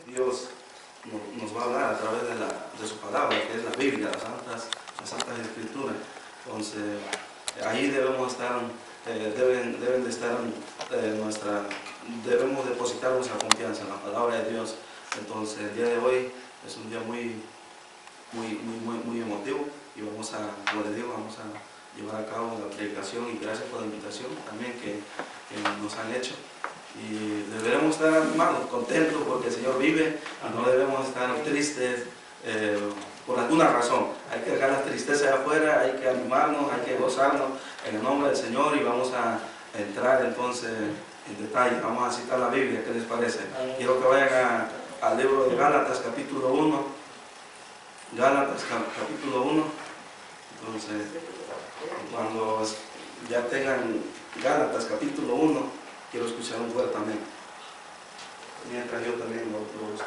Dios nos va a hablar a través de su palabra, que es la Biblia, las Santas Escrituras. Entonces, ahí debemos estar, deben de estar debemos depositar nuestra confianza en la palabra de Dios. Entonces, el día de hoy es un día muy emotivo y vamos a, como les digo, vamos a llevar a cabo la predicación, y gracias por la invitación también que nos han hecho. Y deberemos estar animados, contentos, porque el Señor vive, y no debemos estar tristes por alguna razón. Hay que dejar la tristeza de afuera, hay que animarnos, hay que gozarnos en el nombre del Señor, y vamos a entrar entonces en detalle. Vamos a citar la Biblia, ¿qué les parece? Quiero que vayan al libro de Gálatas capítulo 1. Gálatas capítulo 1. Entonces, cuando ya tengan Gálatas capítulo 1, quiero escuchar un fuerte amén. Mientras yo también lo busco.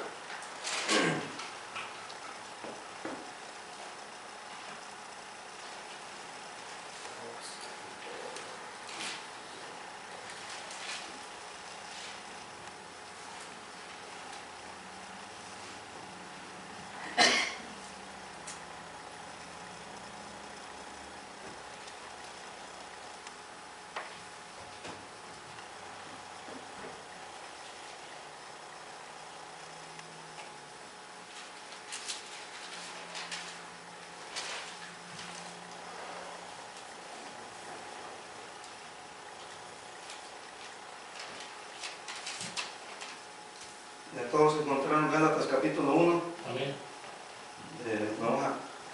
Ya todos encontraron Gálatas capítulo 1. Amén.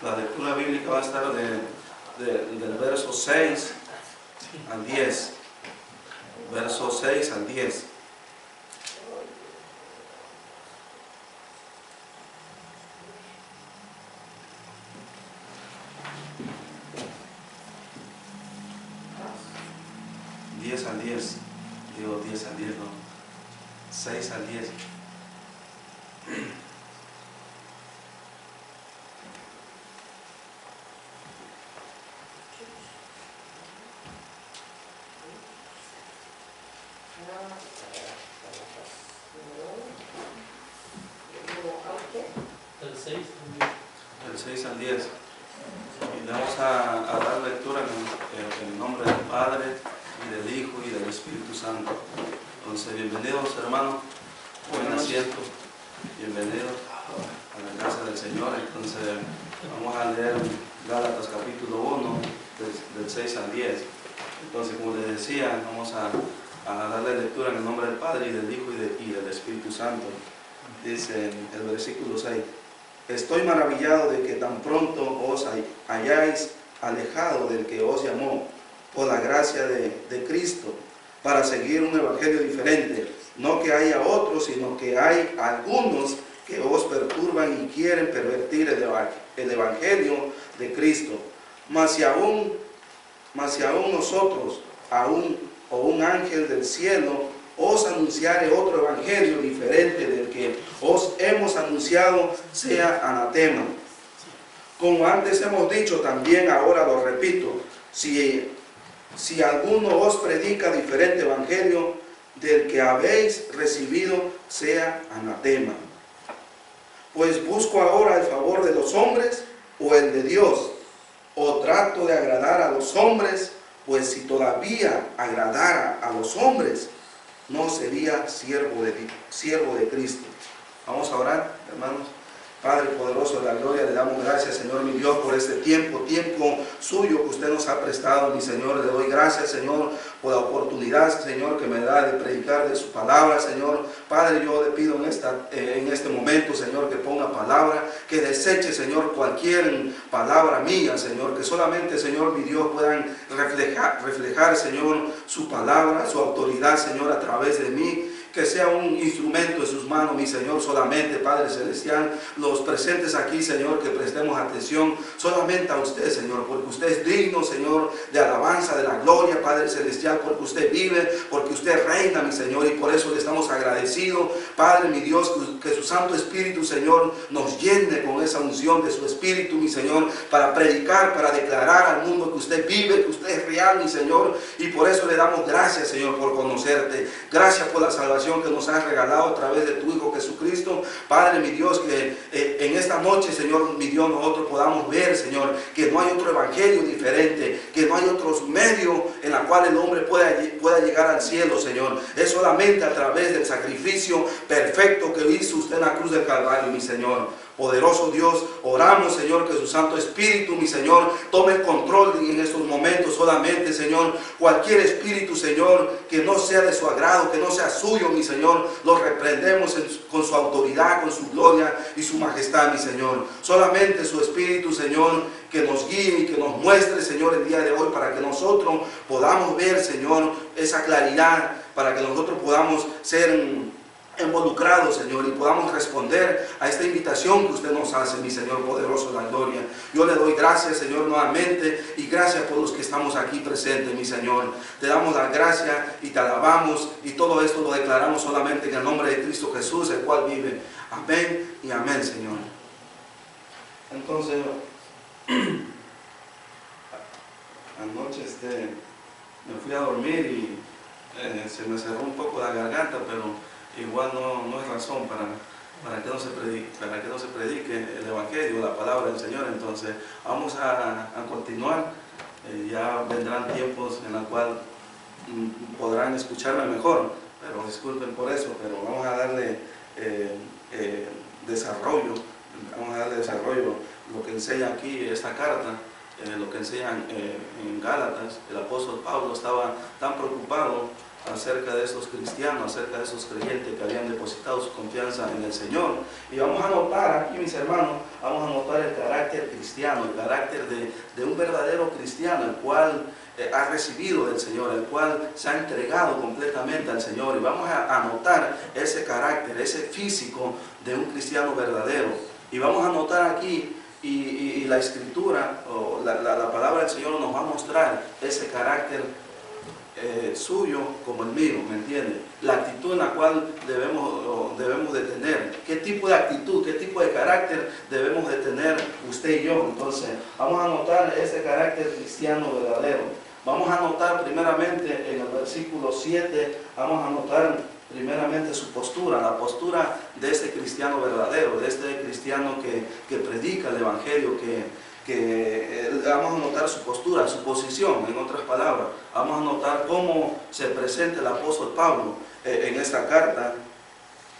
La lectura bíblica va a estar del verso 6 al 10. Verso 6 al 10. Digo 10 al 10, no. 6 al 10. Del 6 al 10. Y vamos a dar lectura en el nombre del Padre, y del Hijo, y del Espíritu Santo. Entonces, bienvenidos hermanos, buen asiento, bienvenidos a la casa del Señor. Entonces, vamos a leer Gálatas capítulo 1, del 6 al 10. Entonces, como les decía, vamos a darle lectura en el nombre del Padre, y del Hijo, y del Espíritu Santo. Dice el versículo 6: Estoy maravillado de que tan pronto os hayáis alejado del que os llamó por la gracia de Cristo, para seguir un evangelio diferente. No que haya otros, sino que hay algunos que os perturban y quieren pervertir el evangelio de Cristo. Mas si aún nosotros, o un ángel del cielo, os anunciare otro evangelio diferente del que os hemos anunciado, sea anatema. Como antes hemos dicho, también ahora lo repito: si alguno os predica diferente evangelio del que habéis recibido, sea anatema. Pues busco ahora el favor de los hombres o el de Dios, o trato de agradar a los hombres, pues si todavía agradara a los hombres, no sería siervo de Cristo. Vamos a orar, hermanos. Padre poderoso de la gloria, le damos gracias, Señor mi Dios, por este tiempo suyo que usted nos ha prestado, mi Señor. Le doy gracias, Señor, por la oportunidad, Señor, que me da de predicar de su palabra, Señor. Padre, yo le pido en este momento, Señor, que ponga palabra, que deseche, Señor, cualquier palabra mía, Señor, que solamente, Señor mi Dios, puedan reflejar, Señor, su palabra, su autoridad, Señor, a través de mí. Que sea un instrumento en sus manos, mi Señor, solamente, Padre Celestial. Los presentes aquí, Señor, que prestemos atención solamente a usted, Señor, porque usted es digno, Señor, de alabanza, de la gloria, Padre Celestial, porque usted vive, porque usted reina, mi Señor, y por eso le estamos agradecidos, Padre, mi Dios, que su Santo Espíritu, Señor, nos llene con esa unción de su Espíritu, mi Señor, para predicar, para declarar al mundo que usted vive, que usted es real, mi Señor, y por eso le damos gracias, Señor, por conocerte. Gracias por la salvación salvación que nos has regalado a través de tu Hijo Jesucristo. Padre, mi Dios, que en esta noche, Señor, mi Dios, nosotros podamos ver, Señor, que no hay otro evangelio diferente, que no hay otros medios en la cual el hombre pueda llegar al cielo, Señor. Es solamente a través del sacrificio perfecto que hizo usted en la cruz del Calvario, mi Señor. Poderoso Dios, oramos, Señor, que su Santo Espíritu, mi Señor, tome el control en estos momentos solamente, Señor. Cualquier espíritu, Señor, que no sea de su agrado, que no sea suyo, mi Señor, lo reprendemos con su autoridad, con su gloria y su majestad, mi Señor. Solamente su Espíritu, Señor, que nos guíe y que nos muestre, Señor, el día de hoy, para que nosotros podamos ver, Señor, esa claridad, para que nosotros podamos ser involucrados, Señor, y podamos responder a esta invitación que usted nos hace, mi Señor poderoso de la gloria. Yo le doy gracias, Señor, nuevamente, y gracias por los que estamos aquí presentes, mi Señor. Te damos las gracias y te alabamos, y todo esto lo declaramos solamente en el nombre de Cristo Jesús, el cual vive. Amén y amén, Señor. Entonces, anoche me fui a dormir y se me cerró un poco la garganta, pero igual no es razón para que no se predique el Evangelio, la palabra del Señor. Entonces vamos a continuar. Ya vendrán tiempos en los cuales podrán escucharme mejor, pero disculpen por eso, pero vamos a darle desarrollo. Vamos a darle desarrollo lo que enseña aquí esta carta, lo que enseñan en Gálatas. El apóstol Pablo estaba tan preocupado acerca de esos cristianos, acerca de esos creyentes que habían depositado su confianza en el Señor. Y vamos a notar aquí, mis hermanos, vamos a notar el carácter cristiano, el carácter de un verdadero cristiano, el cual ha recibido del Señor, el cual se ha entregado completamente al Señor. Y vamos a notar ese carácter, ese físico de un cristiano verdadero. Y vamos a notar aquí, y la Escritura, o la palabra del Señor nos va a mostrar ese carácter suyo como el mío, ¿me entiende? La actitud en la cual debemos de tener. ¿Qué tipo de actitud, qué tipo de carácter debemos de tener usted y yo? Entonces, vamos a notar ese carácter cristiano verdadero. Vamos a notar primeramente en el versículo 7, vamos a notar primeramente su postura, la postura de este cristiano verdadero, de este cristiano que predica el Evangelio, vamos a notar su postura, su posición, en otras palabras. Vamos a notar cómo se presenta el apóstol Pablo en esta carta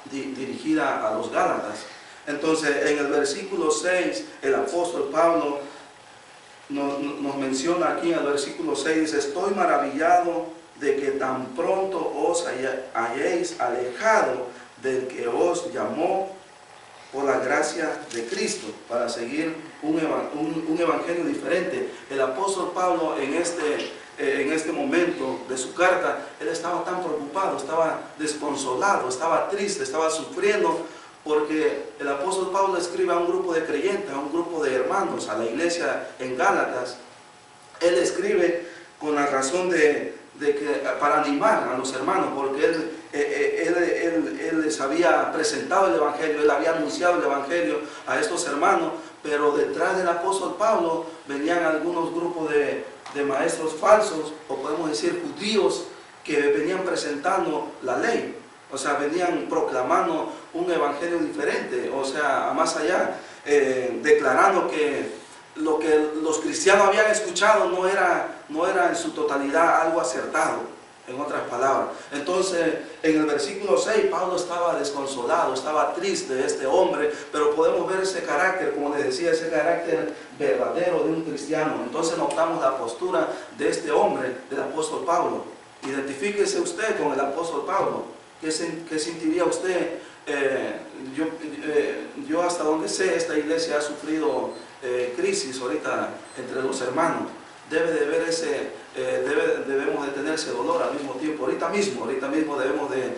dirigida a los Gálatas. Entonces, en el versículo 6, el apóstol Pablo nos menciona aquí en el versículo 6, dice: estoy maravillado de que tan pronto os hayáis alejado del que os llamó por la gracia de Cristo, para seguir un evangelio diferente. El apóstol Pablo en este momento de su carta, él estaba tan preocupado, estaba desconsolado, estaba triste, estaba sufriendo, porque el apóstol Pablo escribe a un grupo de creyentes, a un grupo de hermanos, a la iglesia en Gálatas. Él escribe con la razón para animar a los hermanos, porque él les había presentado el Evangelio, él había anunciado el Evangelio a estos hermanos, pero detrás del apóstol Pablo venían algunos grupos de maestros falsos, o podemos decir judíos, que venían presentando la ley, o sea, venían proclamando un evangelio diferente, o sea, más allá, declarando que lo que los cristianos habían escuchado no era en su totalidad algo acertado, en otras palabras. Entonces, en el versículo 6, Pablo estaba desconsolado, estaba triste, este hombre, pero podemos ver ese carácter, como les decía, ese carácter verdadero de un cristiano. Entonces notamos la postura de este hombre, del apóstol Pablo. Identifíquese usted con el apóstol Pablo. ¿Qué sentiría usted? Yo hasta donde sé, esta iglesia ha sufrido crisis ahorita entre los hermanos. Debemos de tener ese dolor al mismo tiempo. Ahorita mismo debemos de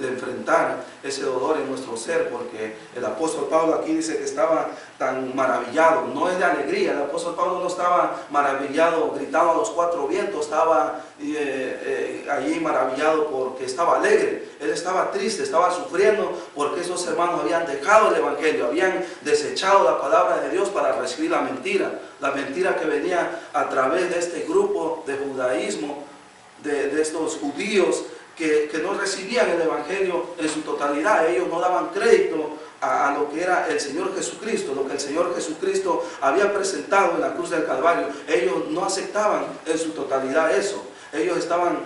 enfrentar ese dolor en nuestro ser, porque el apóstol Pablo aquí dice que estaba tan maravillado. No es de alegría, el apóstol Pablo no estaba maravillado, gritando a los cuatro vientos, estaba allí maravillado porque estaba alegre. Él estaba triste, estaba sufriendo porque esos hermanos habían dejado el Evangelio, habían desechado la palabra de Dios para recibir la mentira que venía a través de este grupo de judaísmo, de estos judíos que no recibían el Evangelio en su totalidad. Ellos no daban crédito a lo que era el Señor Jesucristo, lo que el Señor Jesucristo había presentado en la cruz del Calvario. Ellos no aceptaban en su totalidad eso. Ellos estaban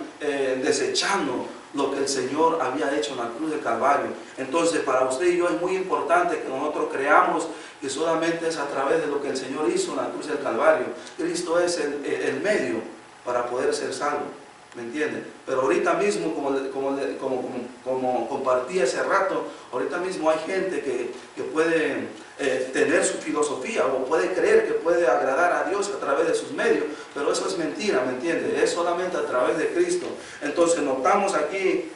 desechando lo que el Señor había hecho en la cruz del Calvario. Entonces, para usted y yo es muy importante que nosotros creamos que solamente es a través de lo que el Señor hizo en la cruz del Calvario. Cristo es el medio para poder ser salvo. ¿Me entienden? Pero ahorita mismo, como compartí hace rato, ahorita mismo hay gente que puede tener su filosofía o puede creer que puede agradar a Dios a través de sus medios, pero eso es mentira, ¿me entiende? Es solamente a través de Cristo. Entonces notamos aquí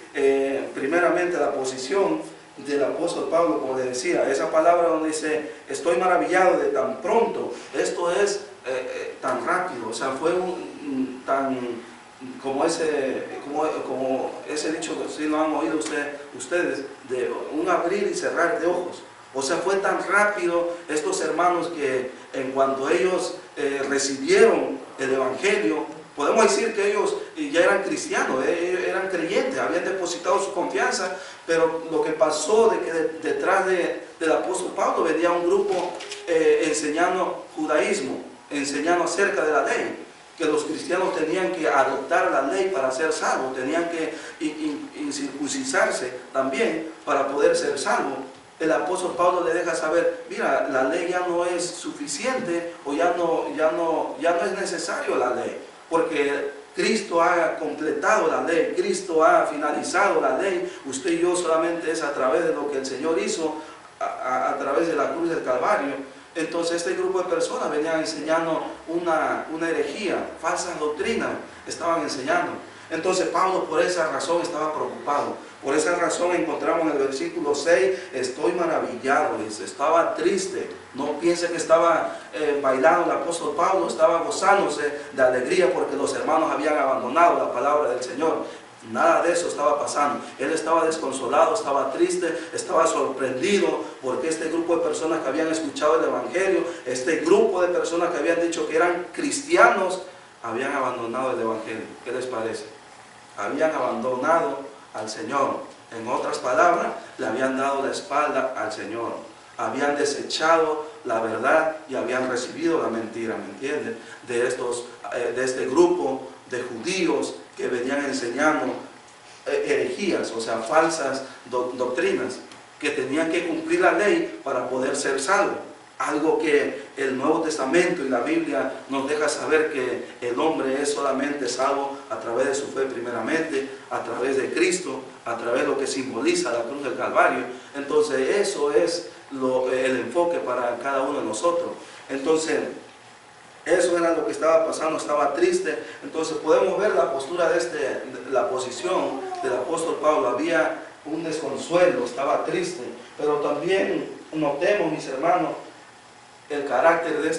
primeramente la posición del apóstol Pablo, como le decía, esa palabra donde dice, estoy maravillado de tan pronto, esto es tan rápido, o sea, fue como ese dicho que sí lo han oído ustedes, de un abrir y cerrar de ojos. O sea, fue tan rápido estos hermanos que en cuanto ellos recibieron el Evangelio, podemos decir que ellos ya eran cristianos, eran creyentes, habían depositado su confianza, pero lo que pasó de que detrás del apóstol Pablo venía un grupo enseñando judaísmo, enseñando acerca de la ley, que los cristianos tenían que adoptar la ley para ser salvos, tenían que incircuncidarse también para poder ser salvos. El apóstol Pablo le deja saber, mira, la ley ya no es suficiente o ya no es necesario la ley, porque Cristo ha completado la ley, Cristo ha finalizado la ley. Usted y yo solamente es a través de lo que el Señor hizo a través de la cruz del Calvario. Entonces este grupo de personas venían enseñando una herejía, falsas doctrinas estaban enseñando. Entonces Pablo por esa razón estaba preocupado. Por esa razón encontramos en el versículo 6, estoy maravillado, dice, estaba triste. No piense que estaba bailando el apóstol Pablo, estaba gozándose de alegría porque los hermanos habían abandonado la palabra del Señor. Nada de eso estaba pasando. Él estaba desconsolado, estaba triste, estaba sorprendido porque este grupo de personas que habían escuchado el Evangelio, este grupo de personas que habían dicho que eran cristianos, habían abandonado el Evangelio. ¿Qué les parece? Habían abandonado al Señor. En otras palabras, le habían dado la espalda al Señor. Habían desechado la verdad y habían recibido la mentira, ¿me entienden? De este grupo de judíos que venían enseñando herejías, o sea, falsas doctrinas, que tenían que cumplir la ley para poder ser salvos. Algo que el Nuevo Testamento y la Biblia nos deja saber que el hombre es solamente salvo a través de su fe primeramente, a través de Cristo, a través de lo que simboliza la cruz del Calvario. Entonces eso es el enfoque para cada uno de nosotros. Entonces eso era lo que estaba pasando, estaba triste. Entonces podemos ver la postura la posición del apóstol Pablo. Había un desconsuelo, estaba triste, pero también notemos, mis hermanos, el carácter de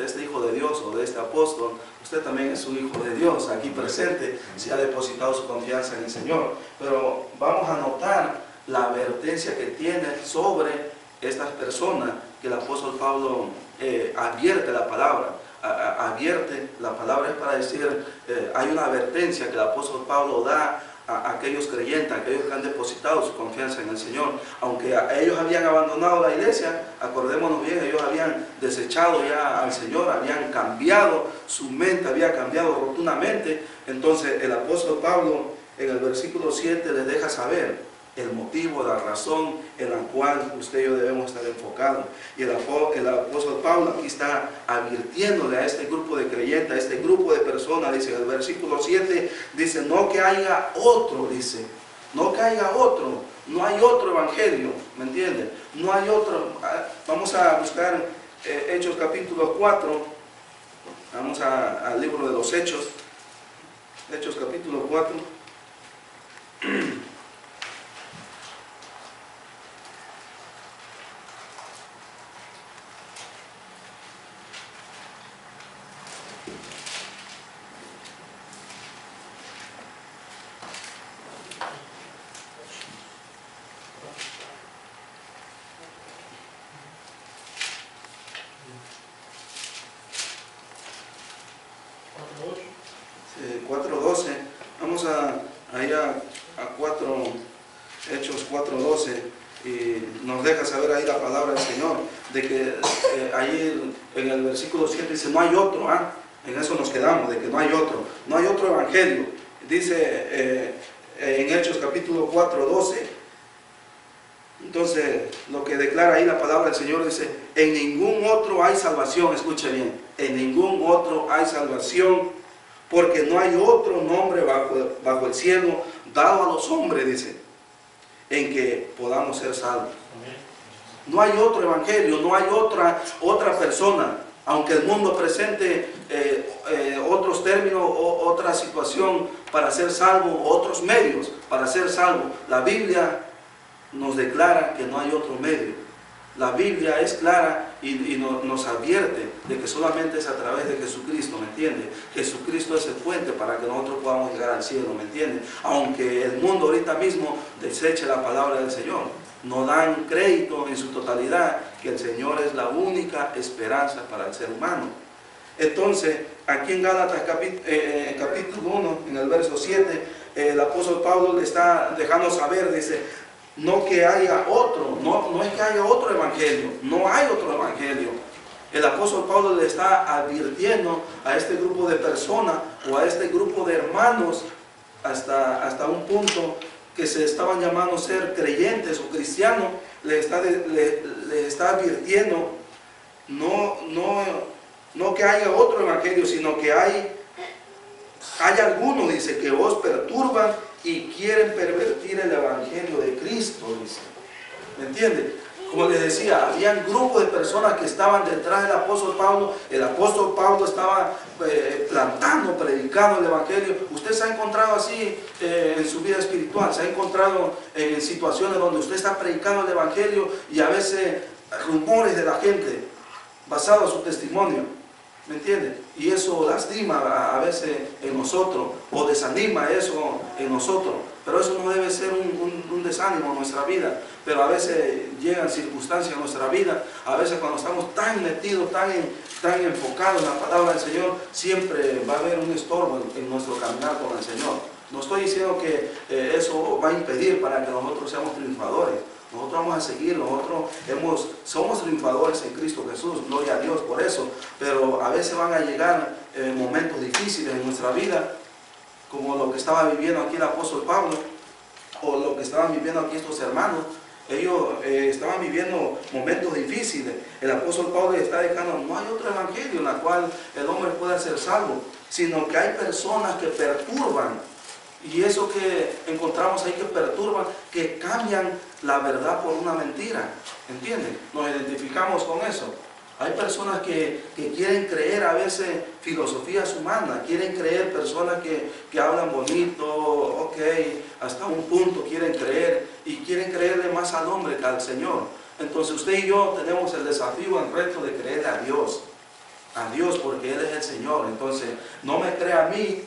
este hijo de Dios o de este apóstol. Usted también es un hijo de Dios aquí presente, si ha depositado su confianza en el Señor. Pero vamos a notar la advertencia que tiene sobre estas personas que el apóstol Pablo advierte la palabra. Advierte la palabra es para decir, hay una advertencia que el apóstol Pablo da a aquellos creyentes, a aquellos que han depositado su confianza en el Señor. Aunque ellos habían abandonado la iglesia, acordémonos bien, ellos habían desechado ya al Señor, habían cambiado su mente, había cambiado rotundamente. Entonces el apóstol Pablo en el versículo 7 les deja saber el motivo, la razón en la cual usted y yo debemos estar enfocados. Y el apóstol Pablo aquí está advirtiéndole a este grupo de creyentes, a este grupo de personas, dice en el versículo 7, dice, no que haya otro, dice, no que haya otro, no hay otro evangelio, ¿me entiende? No hay otro. Vamos a buscar Hechos capítulo 4, vamos al libro de los Hechos, Hechos capítulo 4. 4:12, y nos deja saber ahí la palabra del Señor, de que ahí en el versículo 7 dice, no hay otro, en eso nos quedamos, de que no hay otro evangelio. Dice en Hechos capítulo 4:12, entonces lo que declara ahí la palabra del Señor dice, en ningún otro hay salvación, escuche bien, en ningún otro hay salvación, porque no hay otro nombre bajo el cielo dado a los hombres, dice, en que podamos ser salvos. No hay otro evangelio, no hay otra persona, aunque el mundo presente otros términos o otra situación para ser salvo, otros medios para ser salvo. La Biblia nos declara que no hay otro medio. La Biblia es clara y nos advierte de que solamente es a través de Jesucristo, ¿me entiende? Jesucristo es el puente para que nosotros podamos llegar al cielo, ¿me entiende? Aunque el mundo ahorita mismo deseche la palabra del Señor, no dan crédito en su totalidad que el Señor es la única esperanza para el ser humano. Entonces, aquí en Gálatas capítulo 1, en el verso 7, el apóstol Pablo le está dejando saber, dice, no que haya otro, no es que haya otro evangelio, no hay otro evangelio. El apóstol Pablo le está advirtiendo a este grupo de personas o a este grupo de hermanos hasta un punto que se estaban llamando ser creyentes o cristianos, le está advirtiendo no que haya otro evangelio, sino que hay algunos, dice, que os perturban y quieren pervertir el evangelio de Cristo, dice. ¿Me entiende? Como les decía, había un grupo de personas que estaban detrás del apóstol Pablo. El apóstol Pablo estaba plantando, predicando el evangelio. Usted se ha encontrado así en su vida espiritual, se ha encontrado en situaciones donde usted está predicando el evangelio y a veces rumores de la gente basados en su testimonio. ¿Me entiende? Y eso lastima a veces en nosotros, o desanima eso en nosotros. Pero eso no debe ser un desánimo en nuestra vida. Pero a veces llegan circunstancias en nuestra vida, a veces cuando estamos tan metidos, tan enfocados en la palabra del Señor, siempre va a haber un estorbo en nuestro caminar con el Señor. No estoy diciendo que eso va a impedir para que nosotros seamos triunfadores. Nosotros vamos a seguir, nosotros somos triunfadores en Cristo Jesús, gloria a Dios por eso, pero a veces van a llegar momentos difíciles en nuestra vida, como lo que estaba viviendo aquí el apóstol Pablo, o lo que estaban viviendo aquí estos hermanos. Ellos estaban viviendo momentos difíciles. El apóstol Pablo les está dejando, no hay otro evangelio en el cual el hombre pueda ser salvo, sino que hay personas que perturban. Y eso que encontramos ahí que perturban, que cambian la verdad por una mentira. ¿Entienden? Nos identificamos con eso. Hay personas que quieren creer a veces filosofías humanas, quieren creer personas que hablan bonito, ok, hasta un punto quieren creer y quieren creerle más al hombre que al Señor. Entonces usted y yo tenemos el desafío, el reto de creerle a Dios porque Él es el Señor. Entonces no me crea a mí.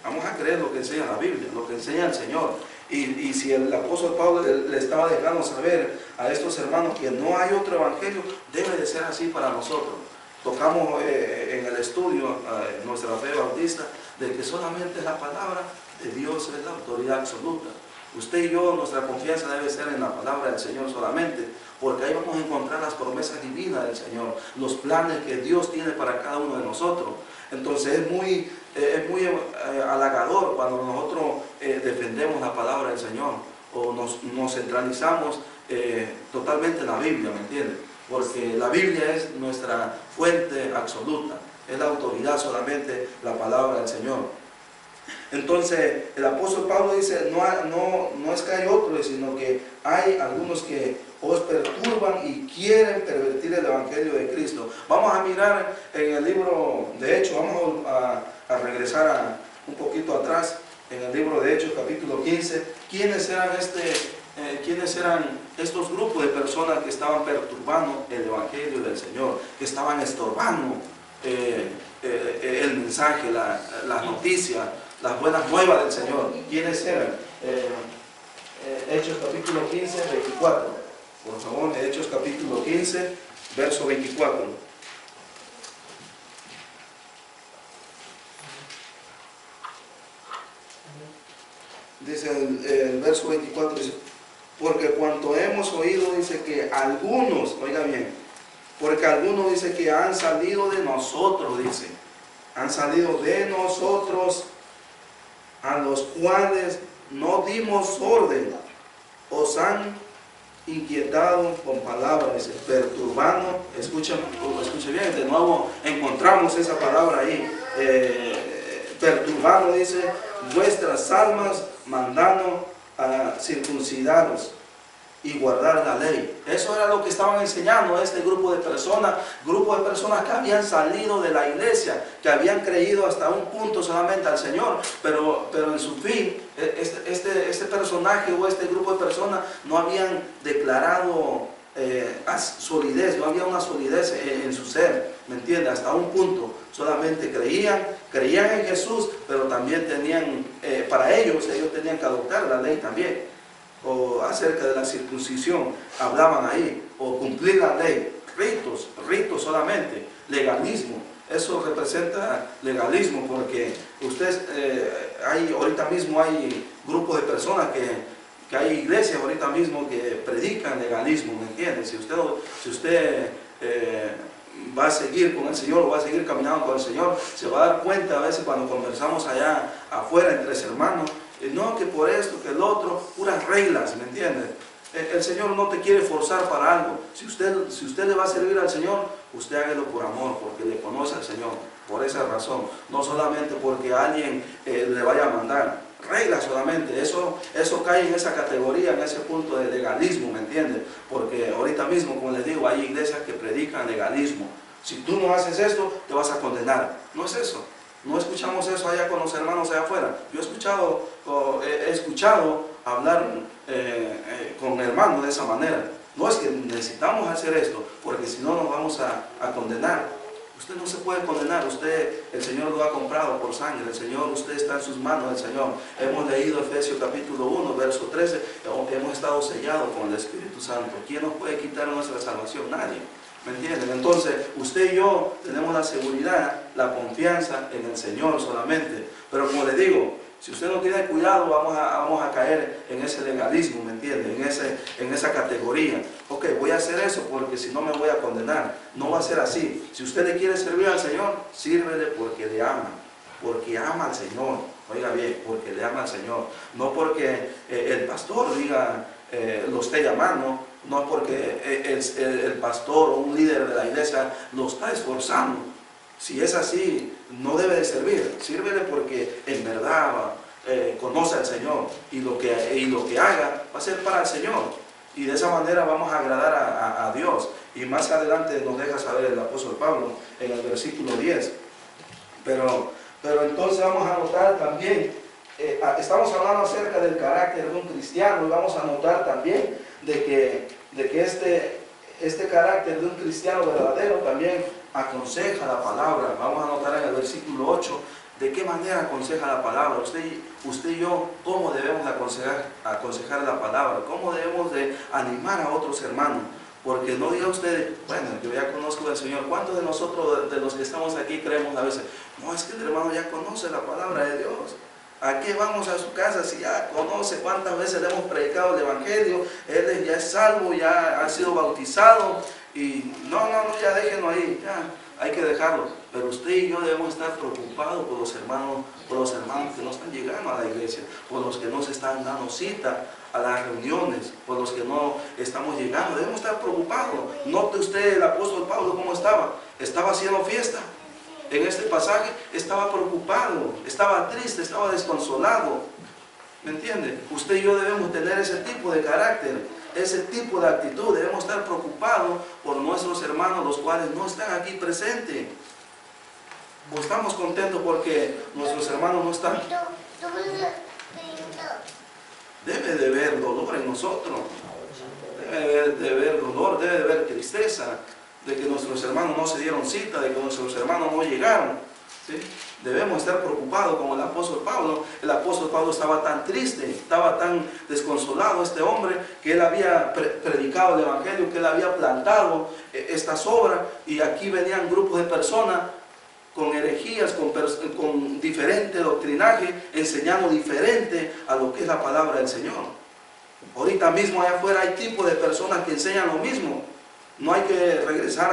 Vamos a creer lo que enseña la Biblia, lo que enseña el Señor. Y si el apóstol Pablo le estaba dejando saber a estos hermanos que no hay otro evangelio, debe de ser así para nosotros. Tocamos en el estudio nuestra fe bautista de que solamente la palabra de Dios es la autoridad absoluta. Usted y yo, nuestra confianza debe ser en la palabra del Señor solamente, porque ahí vamos a encontrar las promesas divinas del Señor, los planes que Dios tiene para cada uno de nosotros. Entonces es muy halagador cuando nosotros defendemos la palabra del Señor o nos centralizamos totalmente en la Biblia, ¿me entiendes? Porque la Biblia es nuestra fuente absoluta, es la autoridad solamente la palabra del Señor. Entonces el apóstol Pablo dice, no es que hay otros, sino que hay algunos que os perturban y quieren pervertir el evangelio de Cristo. Vamos a mirar en el libro de Hechos, vamos a regresar un poquito atrás, en el libro de Hechos capítulo 15, ¿quiénes eran estos grupos de personas que estaban perturbando el evangelio del Señor, que estaban estorbando el mensaje, las noticias, las buenas nuevas del Señor? ¿Quiénes eran? Hechos capítulo 15, 24. Por favor, Hechos capítulo 15, verso 24. Dice el verso 24, dice, Porque cuanto hemos oído, dice que algunos, oiga bien, porque algunos dice que han salido de nosotros, dice, han salido de nosotros, a los cuales no dimos orden, os han inquietado con palabras, dice, perturbando, escuche bien, de nuevo encontramos esa palabra ahí, perturbando, dice, vuestras almas, mandando a circuncidaros y guardar la ley. Eso era lo que estaban enseñando a este grupo de personas que habían salido de la iglesia, que habían creído hasta un punto solamente al Señor, pero en su fin, este personaje o este grupo de personas no habían declarado solidez, no había una solidez en su ser, ¿me entiende? Hasta un punto, solamente creían en Jesús, pero también tenían, para ellos tenían que adoptar la ley también, o acerca de la circuncisión, hablaban ahí, o cumplir la ley, ritos solamente, legalismo. Eso representa legalismo, porque ahorita mismo hay grupos de personas que hay iglesias ahorita mismo que predican legalismo, ¿me entienden? Si usted va a seguir con el Señor o va a seguir caminando con el Señor, se va a dar cuenta a veces cuando conversamos allá afuera entre hermanos, no que por esto, que el otro, puras reglas, ¿me entiende? El Señor no te quiere forzar para algo. Si usted le va a servir al Señor, usted hágalo por amor, porque le conoce al Señor, por esa razón, no solamente porque alguien le vaya a mandar. Reglas solamente, eso cae en esa categoría, en ese punto de legalismo, ¿me entiende? Porque ahorita mismo, como les digo, hay iglesias que predican legalismo. Si tú no haces esto, te vas a condenar. No es eso. No escuchamos eso allá con los hermanos allá afuera. Yo he escuchado hablar con hermanos de esa manera. No es que necesitamos hacer esto, porque si no nos vamos a condenar. Usted no se puede condenar, el Señor lo ha comprado por sangre, usted está en sus manos, el Señor. Hemos leído Efesios capítulo 1, verso 13, hemos estado sellados con el Espíritu Santo. ¿Quién nos puede quitar nuestra salvación? Nadie. ¿Me entienden? Entonces, usted y yo tenemos la seguridad, la confianza en el Señor solamente. Pero como le digo, si usted no tiene cuidado, vamos a caer en ese legalismo, ¿me entiende? En esa categoría. Ok, voy a hacer eso porque si no me voy a condenar. No va a ser así. Si usted le quiere servir al Señor, sírvele porque le ama. Porque ama al Señor. Oiga bien, porque le ama al Señor. No porque el pastor lo esté llamando. No porque el pastor o un líder de la iglesia lo está esforzando. Si es así, no debe de servir. Sírvele porque en verdad conoce al Señor y lo que haga va a ser para el Señor. Y de esa manera vamos a agradar a Dios. Y más adelante nos deja saber el apóstol Pablo en el versículo 10. Pero entonces vamos a notar también, estamos hablando acerca del carácter de un cristiano y vamos a notar también de que este carácter de un cristiano verdadero también aconseja la palabra. Vamos a notar en el versículo 8 de qué manera aconseja la palabra. Usted y yo, cómo debemos aconsejar la palabra, cómo debemos de animar a otros hermanos. Porque no diga usted, bueno, yo ya conozco al Señor. ¿Cuántos de nosotros, de los que estamos aquí, creemos a veces? No, es que el hermano ya conoce la palabra de Dios. ¿A qué vamos a su casa si ya conoce? ¿Cuántas veces le hemos predicado el Evangelio? Él ya es salvo, ya ha sido bautizado. Y no, ya déjenlo ahí, ya hay que dejarlo. Pero usted y yo debemos estar preocupados por los hermanos que no están llegando a la iglesia, por los que no se están dando cita a las reuniones, por los que no estamos llegando. Debemos estar preocupados. Note usted el apóstol Pablo cómo estaba. Estaba haciendo fiesta. En este pasaje estaba preocupado, estaba triste, estaba desconsolado. ¿Me entiende? Usted y yo debemos tener ese tipo de carácter, ese tipo de actitud. Debemos estar preocupados por nuestros hermanos, los cuales no están aquí presentes. O estamos contentos porque nuestros hermanos no están. Debe de haber dolor en nosotros. Debe de haber dolor, debe de haber tristeza de que nuestros hermanos no se dieron cita, de que nuestros hermanos no llegaron. ¿Sí? Debemos estar preocupados como el apóstol Pablo. El apóstol Pablo estaba tan triste, estaba tan desconsolado este hombre, que él había predicado el Evangelio, que él había plantado estas obras, y aquí venían grupos de personas con herejías, con diferente doctrinaje, enseñando diferente a lo que es la palabra del Señor. Ahorita mismo allá afuera hay tipos de personas que enseñan lo mismo. No hay que regresar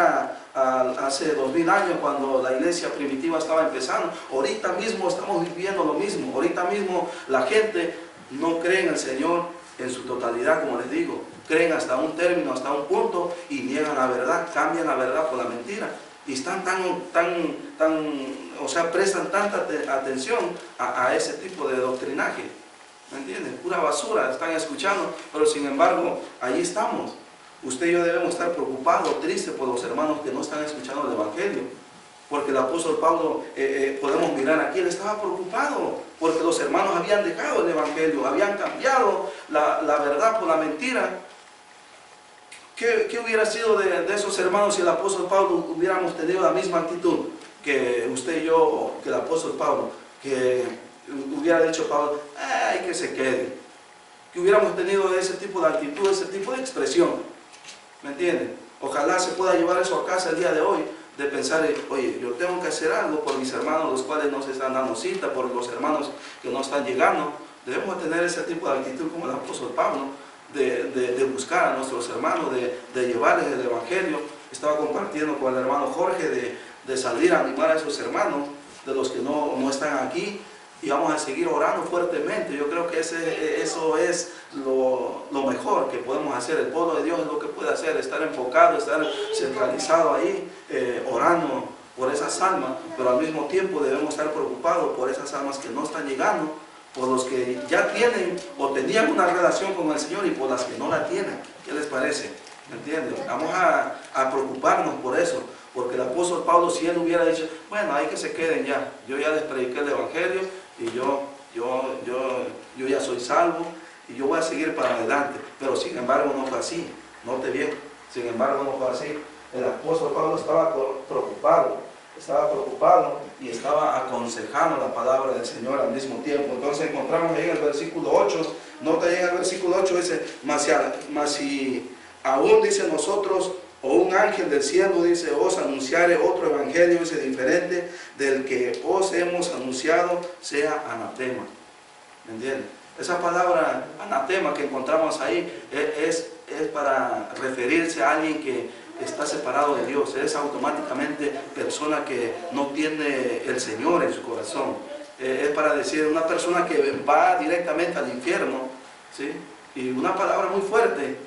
a hace 2000 años cuando la iglesia primitiva estaba empezando. Ahorita mismo estamos viviendo lo mismo. Ahorita mismo la gente no cree en el Señor en su totalidad, como les digo. Creen hasta un término, hasta un punto y niegan la verdad, cambian la verdad por la mentira. Y están o sea, prestan tanta atención a ese tipo de doctrinaje. ¿Me entienden? Pura basura están escuchando, pero sin embargo, ahí estamos. Usted y yo debemos estar preocupados, tristes por los hermanos que no están escuchando el Evangelio. Porque el apóstol Pablo, podemos mirar aquí, él estaba preocupado, porque los hermanos habían dejado el Evangelio, habían cambiado la verdad por la mentira. ¿Qué hubiera sido de esos hermanos si el apóstol Pablo hubiéramos tenido la misma actitud que usted y yo, que el apóstol Pablo, que hubiera dicho Pablo, ay, que se quede? Que hubiéramos tenido ese tipo de actitud, ese tipo de expresión. ¿Me entienden? Ojalá se pueda llevar eso a casa el día de hoy, de pensar, oye, yo tengo que hacer algo por mis hermanos, los cuales no se están dando cita, por los hermanos que no están llegando. Debemos tener ese tipo de actitud como el apóstol Pablo, de buscar a nuestros hermanos, de llevarles el Evangelio. Estaba compartiendo con el hermano Jorge de salir a animar a esos hermanos, de los que no están aquí, y vamos a seguir orando fuertemente. Yo creo que eso es lo mejor que podemos hacer. El pueblo de Dios es lo que puede hacer, estar enfocado, estar centralizado ahí, orando por esas almas, pero al mismo tiempo debemos estar preocupados por esas almas que no están llegando, por los que ya tienen o tenían una relación con el Señor y por las que no la tienen. ¿Qué les parece? ¿Me entienden? Vamos a preocuparnos por eso, porque el apóstol Pablo, si él hubiera dicho, bueno, hay que se queden ya, yo ya les prediqué el Evangelio y yo ya soy salvo y yo voy a seguir para adelante, pero sin embargo no fue así. Note bien, sin embargo no fue así. El apóstol Pablo estaba preocupado y estaba aconsejando la palabra del Señor al mismo tiempo. Entonces encontramos ahí en el versículo 8, nota ahí en el versículo 8, dice, mas si aún, dice, nosotros o un ángel del cielo, dice, os anunciare otro evangelio, dice, diferente del que os hemos anunciado, sea anatema. ¿Me entienden? Esa palabra anatema que encontramos ahí es para referirse a alguien que está separado de Dios. Es automáticamente persona que no tiene el Señor en su corazón. Es para decir una persona que va directamente al infierno, ¿sí? Y una palabra muy fuerte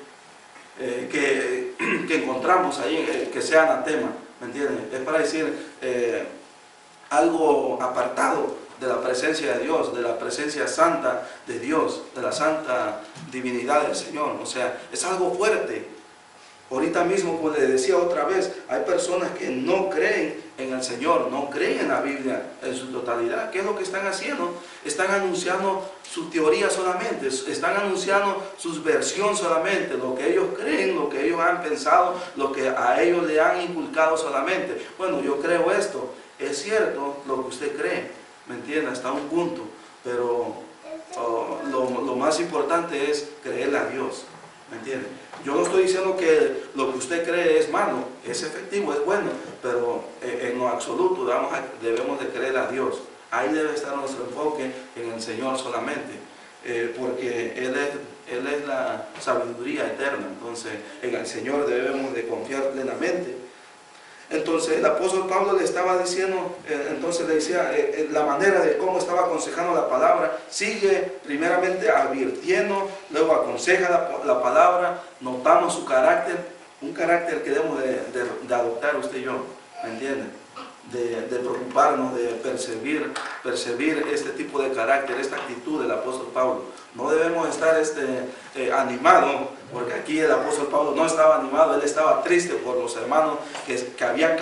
que encontramos ahí, que sea anatema, ¿me entienden? Es para decir algo apartado de la presencia de Dios, de la presencia santa de Dios, de la santa divinidad del Señor. O sea, es algo fuerte. Ahorita mismo, como les decía otra vez, hay personas que no creen en el Señor, no creen en la Biblia en su totalidad. ¿Qué es lo que están haciendo? Están anunciando su teoría solamente, están anunciando su versión solamente, lo que ellos creen, lo que ellos han pensado, lo que a ellos le han inculcado solamente. Bueno, yo creo esto, es cierto lo que usted cree, ¿me entiende? Hasta un punto, pero lo más importante es creerle a Dios, ¿me entiende? Yo no estoy diciendo que lo que usted cree es malo, es efectivo, es bueno, pero en lo absoluto debemos de creer a Dios. Ahí debe estar nuestro enfoque en el Señor solamente, porque Él es la sabiduría eterna. Entonces en el Señor debemos de confiar plenamente. Entonces el apóstol Pablo le estaba diciendo, entonces le decía la manera de cómo estaba aconsejando la palabra. Sigue primeramente advirtiendo, luego aconseja la palabra. Notamos su carácter, un carácter que debemos de adoptar usted y yo, ¿me entienden? De preocuparnos, de percibir este tipo de carácter, esta actitud del apóstol Pablo. No debemos estar animados, porque aquí el apóstol Pablo no estaba animado, él estaba triste por los hermanos que habían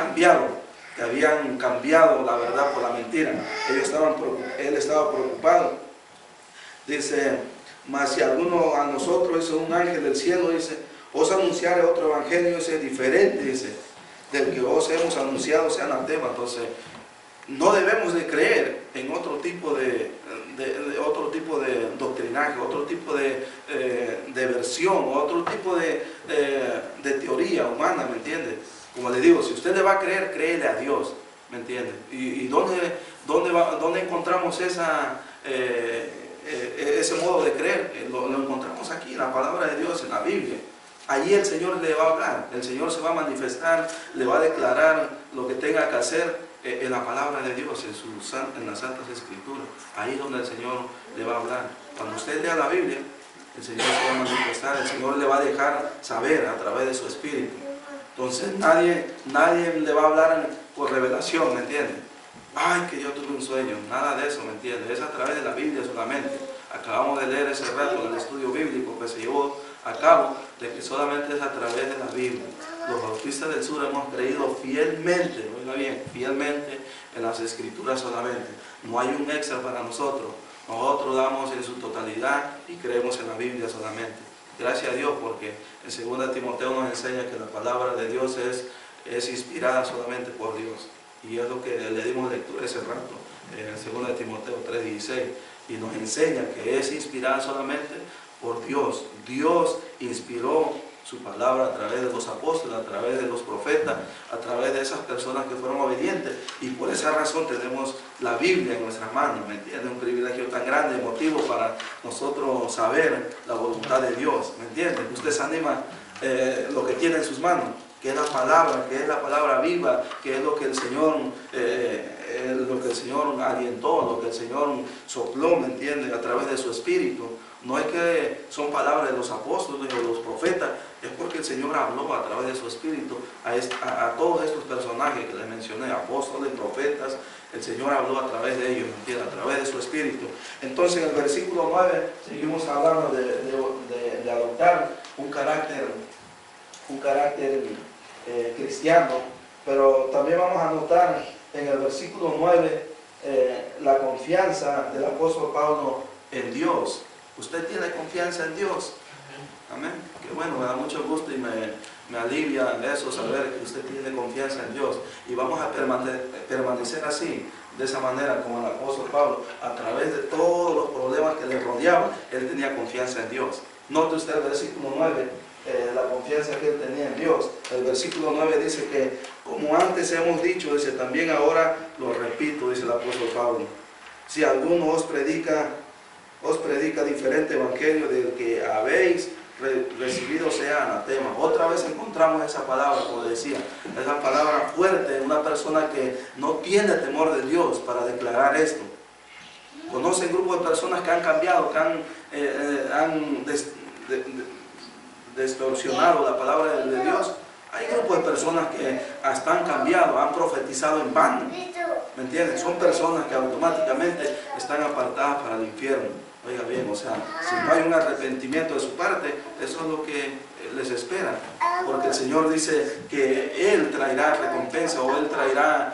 cambiado la verdad por la mentira. Él estaba preocupado. Dice, mas si alguno a nosotros, es un ángel del cielo, dice, os anunciare otro evangelio, dice, diferente, dice, del que os hemos anunciado, sea anatema. Entonces no debemos de creer en otro tipo de doctrinaje, otro tipo de versión, otro tipo de teoría humana, ¿me entiende? Como le digo, si usted le va a creer, créele a Dios, ¿me entiende? ¿Y dónde encontramos ese modo de creer, lo encontramos aquí en la palabra de Dios, en la Biblia. Allí el Señor le va a hablar, el Señor se va a manifestar, le va a declarar lo que tenga que hacer en la palabra de Dios, en las Santas Escrituras. Ahí es donde el Señor le va a hablar. Cuando usted lea la Biblia, el Señor se va a manifestar, el Señor le va a dejar saber a través de su Espíritu. Entonces nadie le va a hablar por revelación, ¿me entiende? Ay, que yo tuve un sueño, nada de eso, ¿me entiende? Es a través de la Biblia solamente. Acabamos de leer ese rato en el estudio bíblico que se llevó a cabo, de que solamente es a través de la Biblia. Los bautistas del sur hemos creído fielmente, oiga bien, fielmente en las Escrituras solamente. No hay un extra para nosotros. Nosotros damos en su totalidad y creemos en la Biblia solamente. Gracias a Dios, porque en 2 Timoteo nos enseña que la palabra de Dios es inspirada solamente por Dios. Y es lo que le dimos lectura ese rato, en 2 Timoteo 3:16. Y nos enseña que es inspirada solamente por Dios. Dios inspiró su palabra a través de los apóstoles, a través de los profetas, a través de esas personas que fueron obedientes. Y por esa razón tenemos la Biblia en nuestras manos, ¿me entiende? Un privilegio tan grande, motivo para nosotros saber la voluntad de Dios, ¿me entiende? Usted se anima lo que tiene en sus manos, que es la palabra viva, que es lo que el Señor alientó, lo que el Señor sopló, ¿me entiende? A través de su Espíritu. No es que son palabras de los apóstoles o de los profetas, es porque el Señor habló a través de su Espíritu a todos estos personajes que les mencioné, apóstoles, profetas. El Señor habló a través de ellos, ¿me entiende? A través de su Espíritu. Entonces en el versículo 9 seguimos hablando de adoptar un carácter cristiano, pero también vamos a notar en el versículo 9 la confianza del apóstol Pablo en Dios. ¿Usted tiene confianza en Dios? Amén. Qué bueno, me da mucho gusto y me alivia eso, saber que usted tiene confianza en Dios. Y vamos a permanecer así, de esa manera como el apóstol Pablo, a través de todos los problemas que le rodeaban, él tenía confianza en Dios. Note usted el versículo 9, la confianza que él tenía en Dios. El versículo 9 dice que, como antes hemos dicho, dice, también ahora lo repito, dice el apóstol Pablo, si alguno os predica diferente evangelio del que habéis recibido, sea anatema. Otra vez encontramos esa palabra, como decía, esa palabra fuerte, una persona que no tiene temor de Dios para declarar esto. Conocen grupos de personas que han cambiado, que han distorsionado la palabra de Dios. Hay grupos de personas que hasta han cambiado, han profetizado en vano, ¿me entienden? Son personas que automáticamente están apartadas para el infierno. Oiga bien, o sea, si no hay un arrepentimiento de su parte, eso es lo que les espera. Porque el Señor dice que Él traerá recompensa, o Él traerá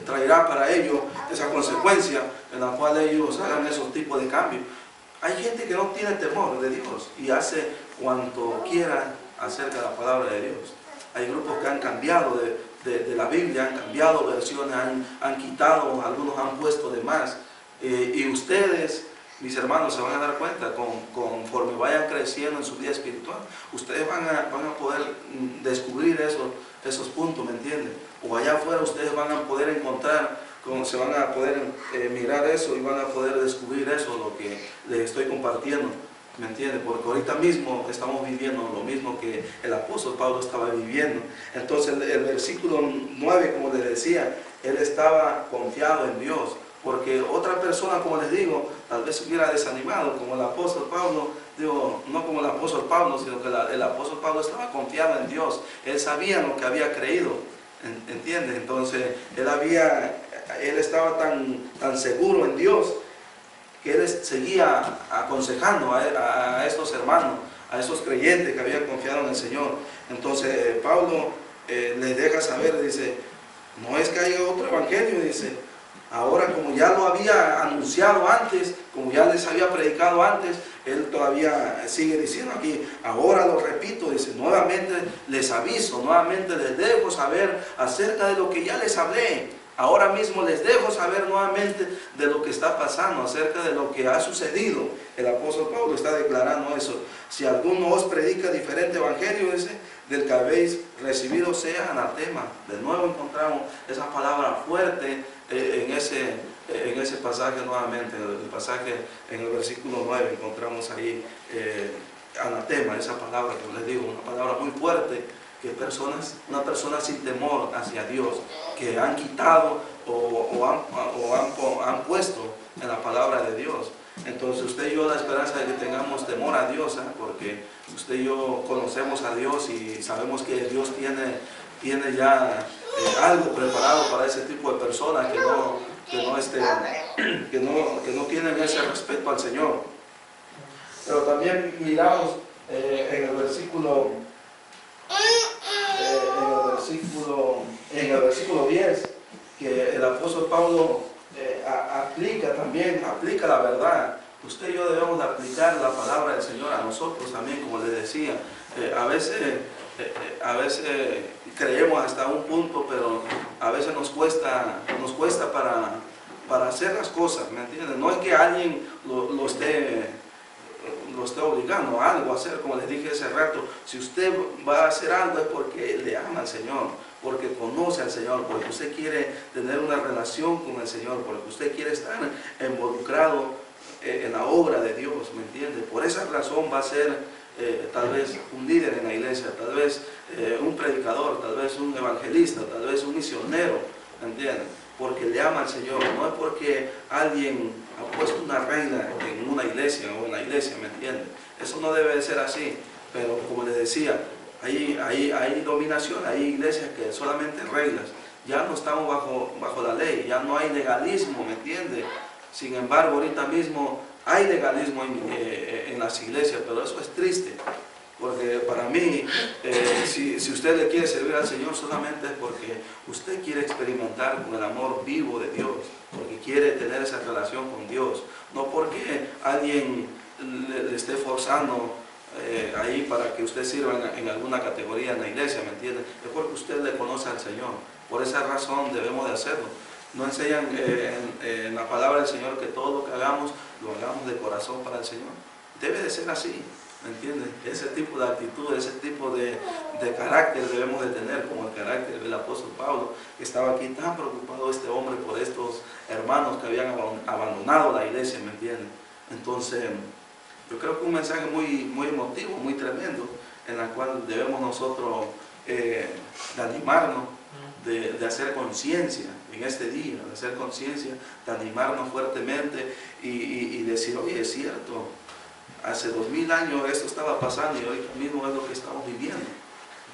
traerá para ellos esa consecuencia en la cual ellos hagan esos tipos de cambios. Hay gente que no tiene temor de Dios y hace cuanto quiera acerca de la palabra de Dios. Hay grupos que han cambiado de la Biblia, han cambiado versiones, han quitado, algunos han puesto de más. Y ustedes, mis hermanos, se van a dar cuenta, conforme vayan creciendo en su vida espiritual, ustedes van a poder descubrir esos puntos, ¿me entienden? O allá afuera ustedes van a poder encontrar, se van a poder mirar eso y van a poder descubrir eso, lo que les estoy compartiendo, ¿me entienden? Porque ahorita mismo estamos viviendo lo mismo que el apóstol Pablo estaba viviendo. Entonces el versículo 9, como les decía, él estaba confiado en Dios. Porque otra persona, como les digo, tal vez se hubiera desanimado, como el apóstol Pablo, digo, no como el apóstol Pablo, sino que el apóstol Pablo estaba confiado en Dios. Él sabía en lo que había creído, ¿entiende? Entonces, él estaba tan seguro en Dios, que él seguía aconsejando a estos hermanos, a esos creyentes que habían confiado en el Señor. Entonces, Pablo les deja saber, dice, no es que haya otro evangelio, dice, ahora, como ya lo había anunciado antes, como ya les había predicado antes, él todavía sigue diciendo aquí, ahora lo repito, dice, nuevamente les aviso, nuevamente les dejo saber acerca de lo que ya les hablé. Ahora mismo les dejo saber nuevamente de lo que está pasando, acerca de lo que ha sucedido. El apóstol Pablo está declarando eso. Si alguno os predica diferente evangelio, dice, del que habéis recibido, sea anatema. De nuevo encontramos esa palabra fuerte en en ese pasaje nuevamente, en el pasaje en el versículo 9, encontramos ahí anatema, esa palabra que les digo, una palabra muy fuerte, que una persona sin temor hacia Dios, que han quitado o han puesto en la palabra de Dios. Entonces usted y yo, la esperanza de que tengamos temor a Dios, porque usted y yo conocemos a Dios y sabemos que Dios tiene ya algo preparado para ese tipo de personas que no tienen ese respeto al Señor. Pero también miramos en el versículo 10, que el apóstol Pablo aplica la verdad. Usted y yo debemos de aplicar la palabra del Señor a nosotros también, como les decía. A veces creemos hasta un punto, pero a veces nos cuesta para hacer las cosas, ¿me entienden? No es que alguien lo esté obligando a algo a hacer, como les dije hace rato. Si usted va a hacer algo es porque le ama al Señor, porque conoce al Señor, porque usted quiere tener una relación con el Señor, porque usted quiere estar involucrado en la obra de Dios, ¿me entiende? Por esa razón va a ser tal vez un líder en la iglesia, tal vez un predicador, tal vez un evangelista, tal vez un misionero, ¿me entiende? Porque le ama al Señor, no es porque alguien ha puesto una regla en una iglesia o en la iglesia, ¿me entiende? Eso no debe de ser así, pero como les decía, hay dominación, hay iglesias que solamente reglas, ya no estamos bajo la ley, ya no hay legalismo, ¿me entiende? Sin embargo, ahorita mismo hay legalismo en las iglesias, pero eso es triste. Porque para mí, si usted le quiere servir al Señor, solamente es porque usted quiere experimentar con el amor vivo de Dios, porque quiere tener esa relación con Dios, no porque alguien le esté forzando ahí para que usted sirva en alguna categoría en la iglesia, ¿me entiende? Es porque usted le conoce al Señor. Por esa razón debemos de hacerlo. No enseñan en la palabra del Señor que todo lo que hagamos, lo hagamos de corazón para el Señor. Debe de ser así. ¿Me entienden? Ese tipo de actitud, ese tipo de carácter debemos de tener, como el carácter del apóstol Pablo, que estaba aquí tan preocupado este hombre por estos hermanos que habían abandonado la iglesia, ¿me entienden? Entonces, yo creo que un mensaje muy emotivo, muy tremendo, en la cual debemos nosotros de animarnos, de hacer conciencia en este día, de hacer conciencia, de animarnos fuertemente y decir, oye, es cierto, hace 2000 años esto estaba pasando y hoy mismo es lo que estamos viviendo.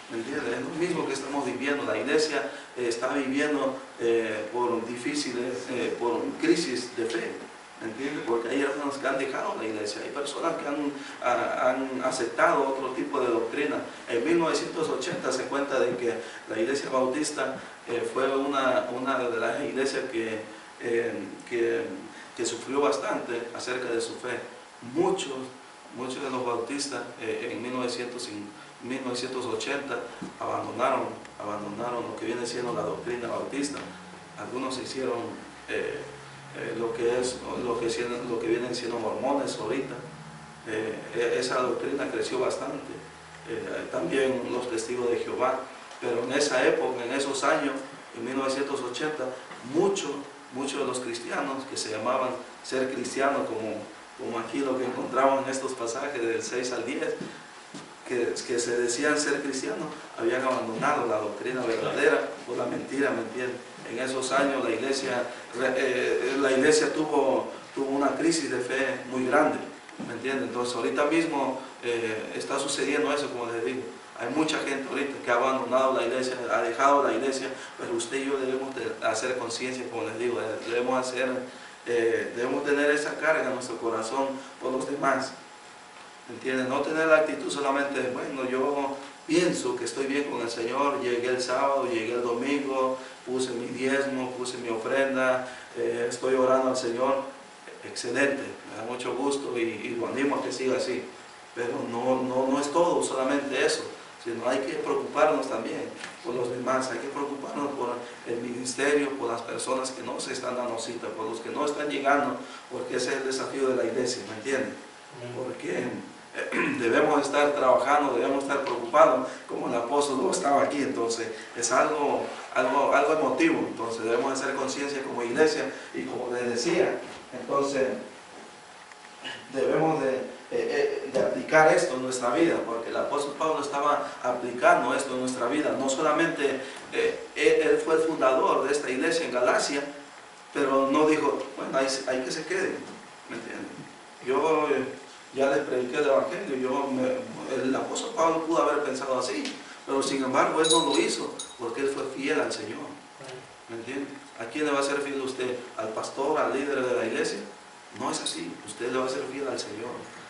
¿Me entiendes? Es lo mismo que estamos viviendo. La iglesia está viviendo por crisis de fe. ¿Me entiendes? Porque hay hermanos que han dejado la iglesia, hay personas que han aceptado otro tipo de doctrina. En 1980 se cuenta de que la iglesia bautista fue una de las iglesias que sufrió bastante acerca de su fe. Muchos de los bautistas en 1980 abandonaron lo que viene siendo la doctrina bautista. Algunos se hicieron lo que vienen siendo mormones ahorita. Esa doctrina creció bastante. También los testigos de Jehová. Pero en esa época, en esos años, en 1980, muchos de los cristianos que se llamaban ser cristianos, como aquí lo que encontramos en estos pasajes del 6 al 10, que se decían ser cristianos, habían abandonado la doctrina verdadera por la mentira, ¿me entiendes? En esos años la iglesia tuvo una crisis de fe muy grande, ¿me entiendes? Entonces ahorita mismo está sucediendo eso, como les digo. Hay mucha gente ahorita que ha abandonado la iglesia, ha dejado la iglesia, pero usted y yo debemos hacer conciencia, como les digo, debemos tener esa carga en nuestro corazón por los demás. ¿Entienden? No tener la actitud solamente de, bueno, yo pienso que estoy bien con el Señor, llegué el sábado, llegué el domingo, puse mi diezmo, puse mi ofrenda, estoy orando al Señor. Excelente, me da mucho gusto y lo animo a que siga así. Pero no es todo solamente eso, sino hay que preocuparnos también por los demás, hay que preocuparnos por el ministerio, por las personas que no se están dando cita, por los que no están llegando, porque ese es el desafío de la iglesia, ¿me entienden? Porque debemos estar trabajando, debemos estar preocupados, como el apóstol no estaba aquí. Entonces es algo emotivo. Entonces debemos hacer conciencia como iglesia, y como les decía, entonces debemos de aplicar esto en nuestra vida, porque el apóstol Pablo estaba aplicando esto en nuestra vida. No solamente él fue el fundador de esta iglesia en Galacia, pero no dijo, bueno, hay que se quede, ¿me entienden? Yo ya les prediqué el evangelio. El apóstol Pablo pudo haber pensado así, pero sin embargo él no lo hizo, porque él fue fiel al Señor, ¿me entiende? ¿A quién le va a ser fiel usted? ¿Al pastor, al líder de la iglesia? No es así. Usted le va a ser fiel al Señor.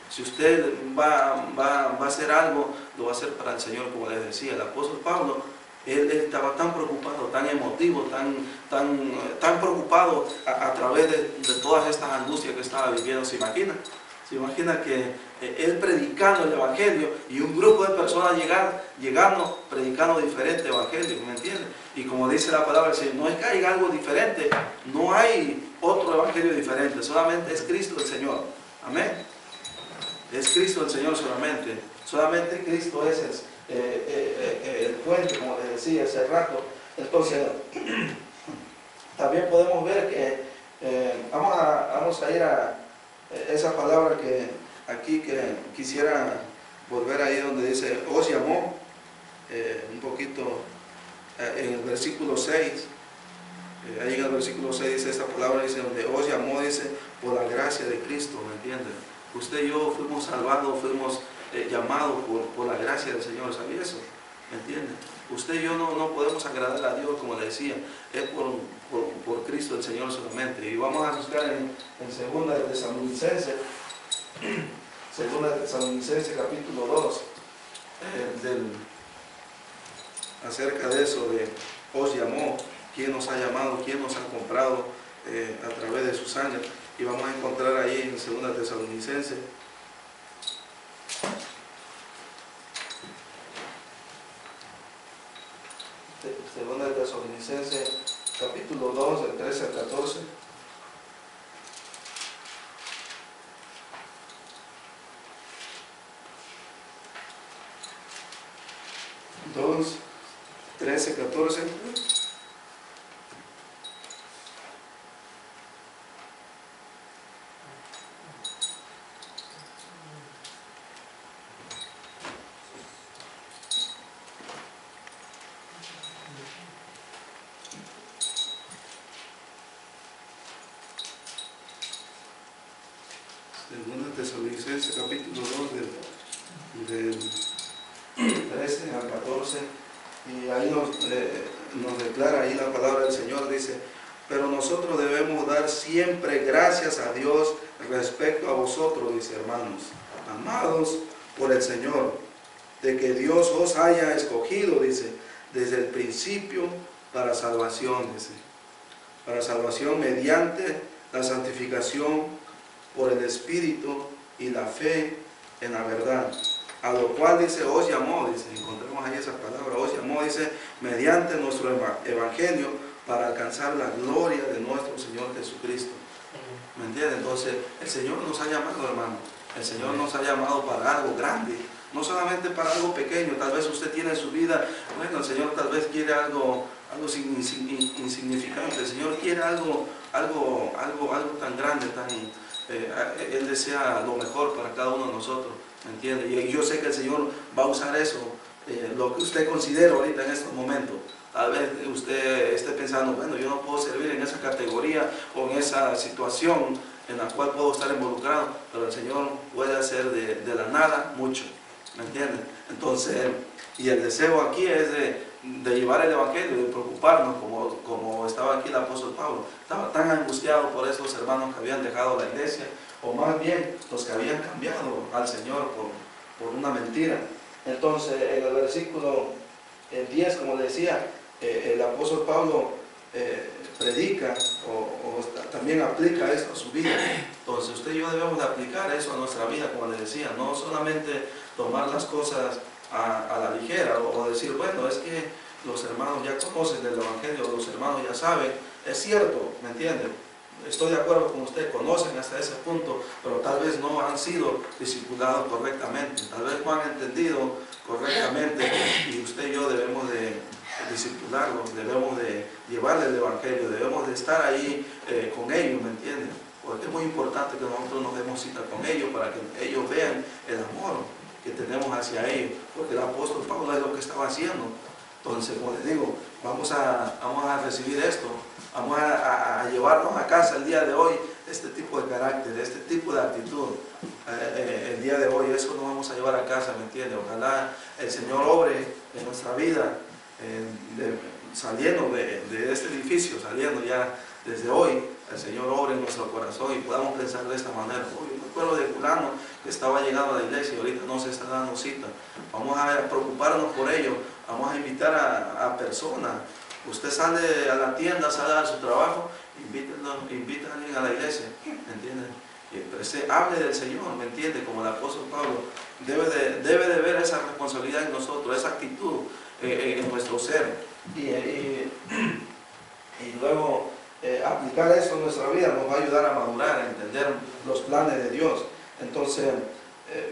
Si usted va a hacer algo, lo va a hacer para el Señor, como les decía. El apóstol Pablo, él estaba tan preocupado, tan emotivo, tan preocupado a través de todas estas angustias que estaba viviendo. ¿Se imagina? Se imagina que él predicando el evangelio y un grupo de personas llegando predicando diferente evangelio, ¿me entiende? Y como dice la palabra, si no es que haya algo diferente, no hay otro evangelio diferente, solamente es Cristo el Señor. Amén. Es Cristo el Señor solamente. Solamente Cristo es el puente, como les decía hace rato. Entonces, también podemos ver que vamos a ir a esa palabra que aquí que quisiera volver ahí donde dice, os llamó, un poquito en el versículo 6. Ahí en el versículo 6 dice esta palabra, dice, donde os llamó, dice, por la gracia de Cristo, ¿me entienden? Usted y yo fuimos salvados, fuimos llamados por la gracia del Señor, ¿sabía eso? ¿Me entienden? Usted y yo no podemos agradar a Dios, como le decía, es por Cristo el Señor solamente. Y vamos a buscar en 2 de Tesalonicenses, 2 de Tesalonicenses capítulo 2, acerca de eso, de os llamó, quién nos ha llamado, quién nos ha comprado a través de su sangre. Y vamos a encontrar ahí en 2 de Tesalonicenses, capítulo 2, del 13 al 14. Dos, 13, 14. Segunda Tesalonicenses capítulo 2 del 13 al 14, y ahí nos declara ahí la palabra del Señor, dice, pero nosotros debemos dar siempre gracias a Dios respecto a vosotros, dice, hermanos, amados por el Señor, de que Dios os haya escogido, dice, desde el principio para salvación, dice, para salvación mediante la santificación por el Espíritu y la fe en la verdad, a lo cual dice, os llamó, dice, encontremos ahí esa palabra, os llamó, dice, mediante nuestro evangelio para alcanzar la gloria de nuestro Señor Jesucristo. ¿Me entiende? Entonces, el Señor nos ha llamado, hermano, el Señor nos ha llamado para algo grande, no solamente para algo pequeño. Tal vez usted tiene en su vida, bueno, el Señor tal vez quiere algo insignificante, el Señor quiere algo tan grande, Él desea lo mejor para cada uno de nosotros, ¿me entiende? Y yo sé que el Señor va a usar eso, lo que usted considera ahorita en estos momentos. Tal vez usted esté pensando, bueno, yo no puedo servir en esa categoría o en esa situación en la cual puedo estar involucrado, pero el Señor puede hacer de la nada mucho, ¿me entiende? Entonces, y el deseo aquí es de llevar el evangelio, de preocuparnos, como estaba aquí el apóstol Pablo. Estaba tan angustiado por esos hermanos que habían dejado la iglesia, o más bien los que habían cambiado al Señor por una mentira. Entonces, en el versículo 10, como le decía, el apóstol Pablo predica o también aplica esto a su vida. Entonces, usted y yo debemos de aplicar eso a nuestra vida, como le decía, no solamente tomar las cosas a la ligera o decir, bueno, es que los hermanos ya conocen del evangelio, los hermanos ya saben. Es cierto, ¿me entienden? estoy de acuerdo con usted, conocen hasta ese punto, pero tal vez no han sido discipulados correctamente, tal vez no han entendido correctamente, y usted y yo debemos de discipularlos, debemos de llevarles el Evangelio, debemos de estar ahí con ellos, ¿me entienden? Porque es muy importante que nosotros nos demos cita con ellos para que ellos vean el amor que tenemos hacia ellos, porque el apóstol Pablo es lo que estaba haciendo. Entonces, como les digo, vamos a recibir esto, vamos a llevarnos a casa el día de hoy este tipo de carácter, este tipo de actitud. El día de hoy eso nos vamos a llevar a casa, ¿me entiende? Ojalá el Señor obre en nuestra vida, saliendo de este edificio, saliendo ya desde hoy, el Señor obre en nuestro corazón y podamos pensar de esta manera. Yo me acuerdo de fulano que estaba llegando a la iglesia y ahorita no se está dando cita. Vamos a preocuparnos por ello, vamos a invitar a personas. Usted sale a la tienda, sale a su trabajo, invita a alguien a la iglesia, ¿me entiende? Hable del Señor, ¿me entiende? Como el apóstol Pablo debe de ver esa responsabilidad en nosotros, esa actitud en nuestro ser, y luego aplicar eso en nuestra vida nos va a ayudar a madurar, a entender los planes de Dios. Entonces,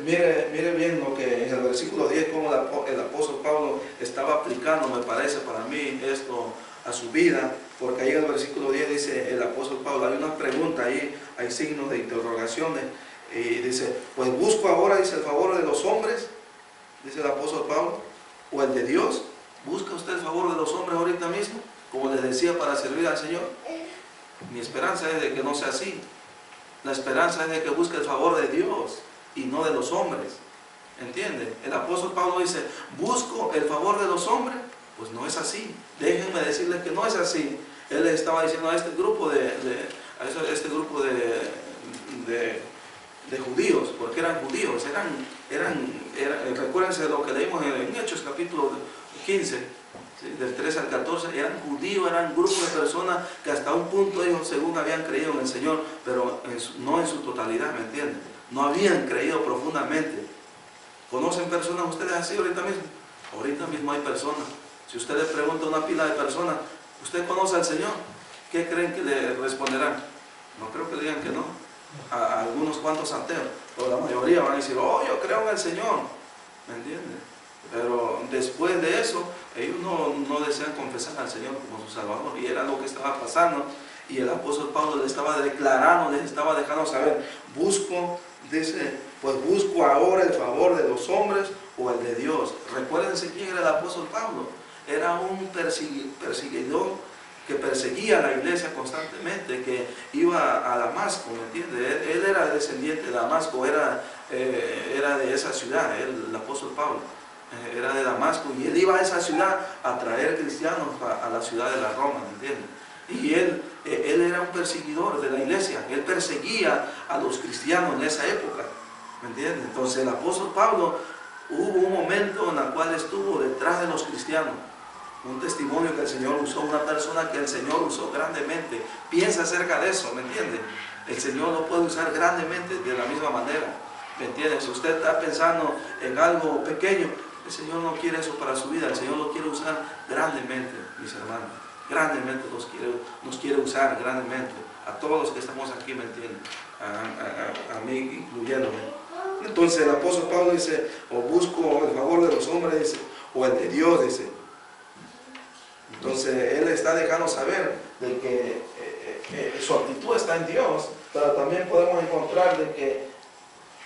mire bien lo que en el versículo 10, como el apóstol Pablo estaba aplicando, me parece para mí, esto a su vida, porque ahí en el versículo 10 dice el apóstol Pablo, hay una pregunta ahí, hay signos de interrogaciones, y dice, pues busco ahora, dice, el favor de los hombres, dice el apóstol Pablo, o el de Dios. ¿Busca usted el favor de los hombres ahorita mismo? Como les decía, para servir al Señor. Mi esperanza es de que no sea así. La esperanza es de que busque el favor de Dios y no de los hombres. ¿Entiende? El apóstol Pablo dice, busco el favor de los hombres. Pues no es así. Déjenme decirles que no es así. Él le estaba diciendo a este grupo de judíos, porque eran judíos, recuérdense de lo que leímos en Hechos capítulo 15, ¿sí? Del 13 al 14, eran judíos, eran un grupo de personas que hasta un punto ellos según habían creído en el Señor, pero no en su totalidad, ¿me entienden? No habían creído profundamente. ¿Conocen personas ustedes así ahorita mismo? Ahorita mismo hay personas. Si usted le pregunta a una pila de personas, ¿usted conoce al Señor? ¿Qué creen que le responderán? No creo que digan que no. A algunos cuantos ateos, pero la mayoría van a decir, oh, yo creo en el Señor, ¿me entienden? Pero después de eso, ellos no desean confesar al Señor como su Salvador, y era lo que estaba pasando, y el apóstol Pablo le estaba declarando, les estaba dejando saber, dice, pues busco ahora el favor de los hombres o el de Dios. Recuérdense quién era el apóstol Pablo, era un perseguidor que perseguía a la iglesia constantemente, que iba a Damasco, ¿me entiende? Él era descendiente de Damasco, era de esa ciudad, el apóstol Pablo, era de Damasco, y él iba a esa ciudad a traer cristianos a la ciudad de la Roma, ¿me entiende? Y él era un perseguidor de la iglesia, él perseguía a los cristianos en esa época, ¿me entiende? Entonces el apóstol Pablo, hubo un momento en el cual estuvo detrás de los cristianos, un testimonio que el Señor usó, una persona que el Señor usó grandemente. Piensa acerca de eso, ¿me entiende? El Señor lo puede usar grandemente de la misma manera, ¿me entiende? Si usted está pensando en algo pequeño, el Señor no quiere eso para su vida, el Señor lo quiere usar grandemente, mis hermanos. Grandemente nos quiere usar, grandemente. A todos los que estamos aquí, ¿me entienden? A mí incluyéndome. Entonces el apóstol Pablo dice, o busco el favor de los hombres, dice, o el de Dios, dice. Entonces él está dejando saber de que su actitud está en Dios, pero también podemos encontrar de que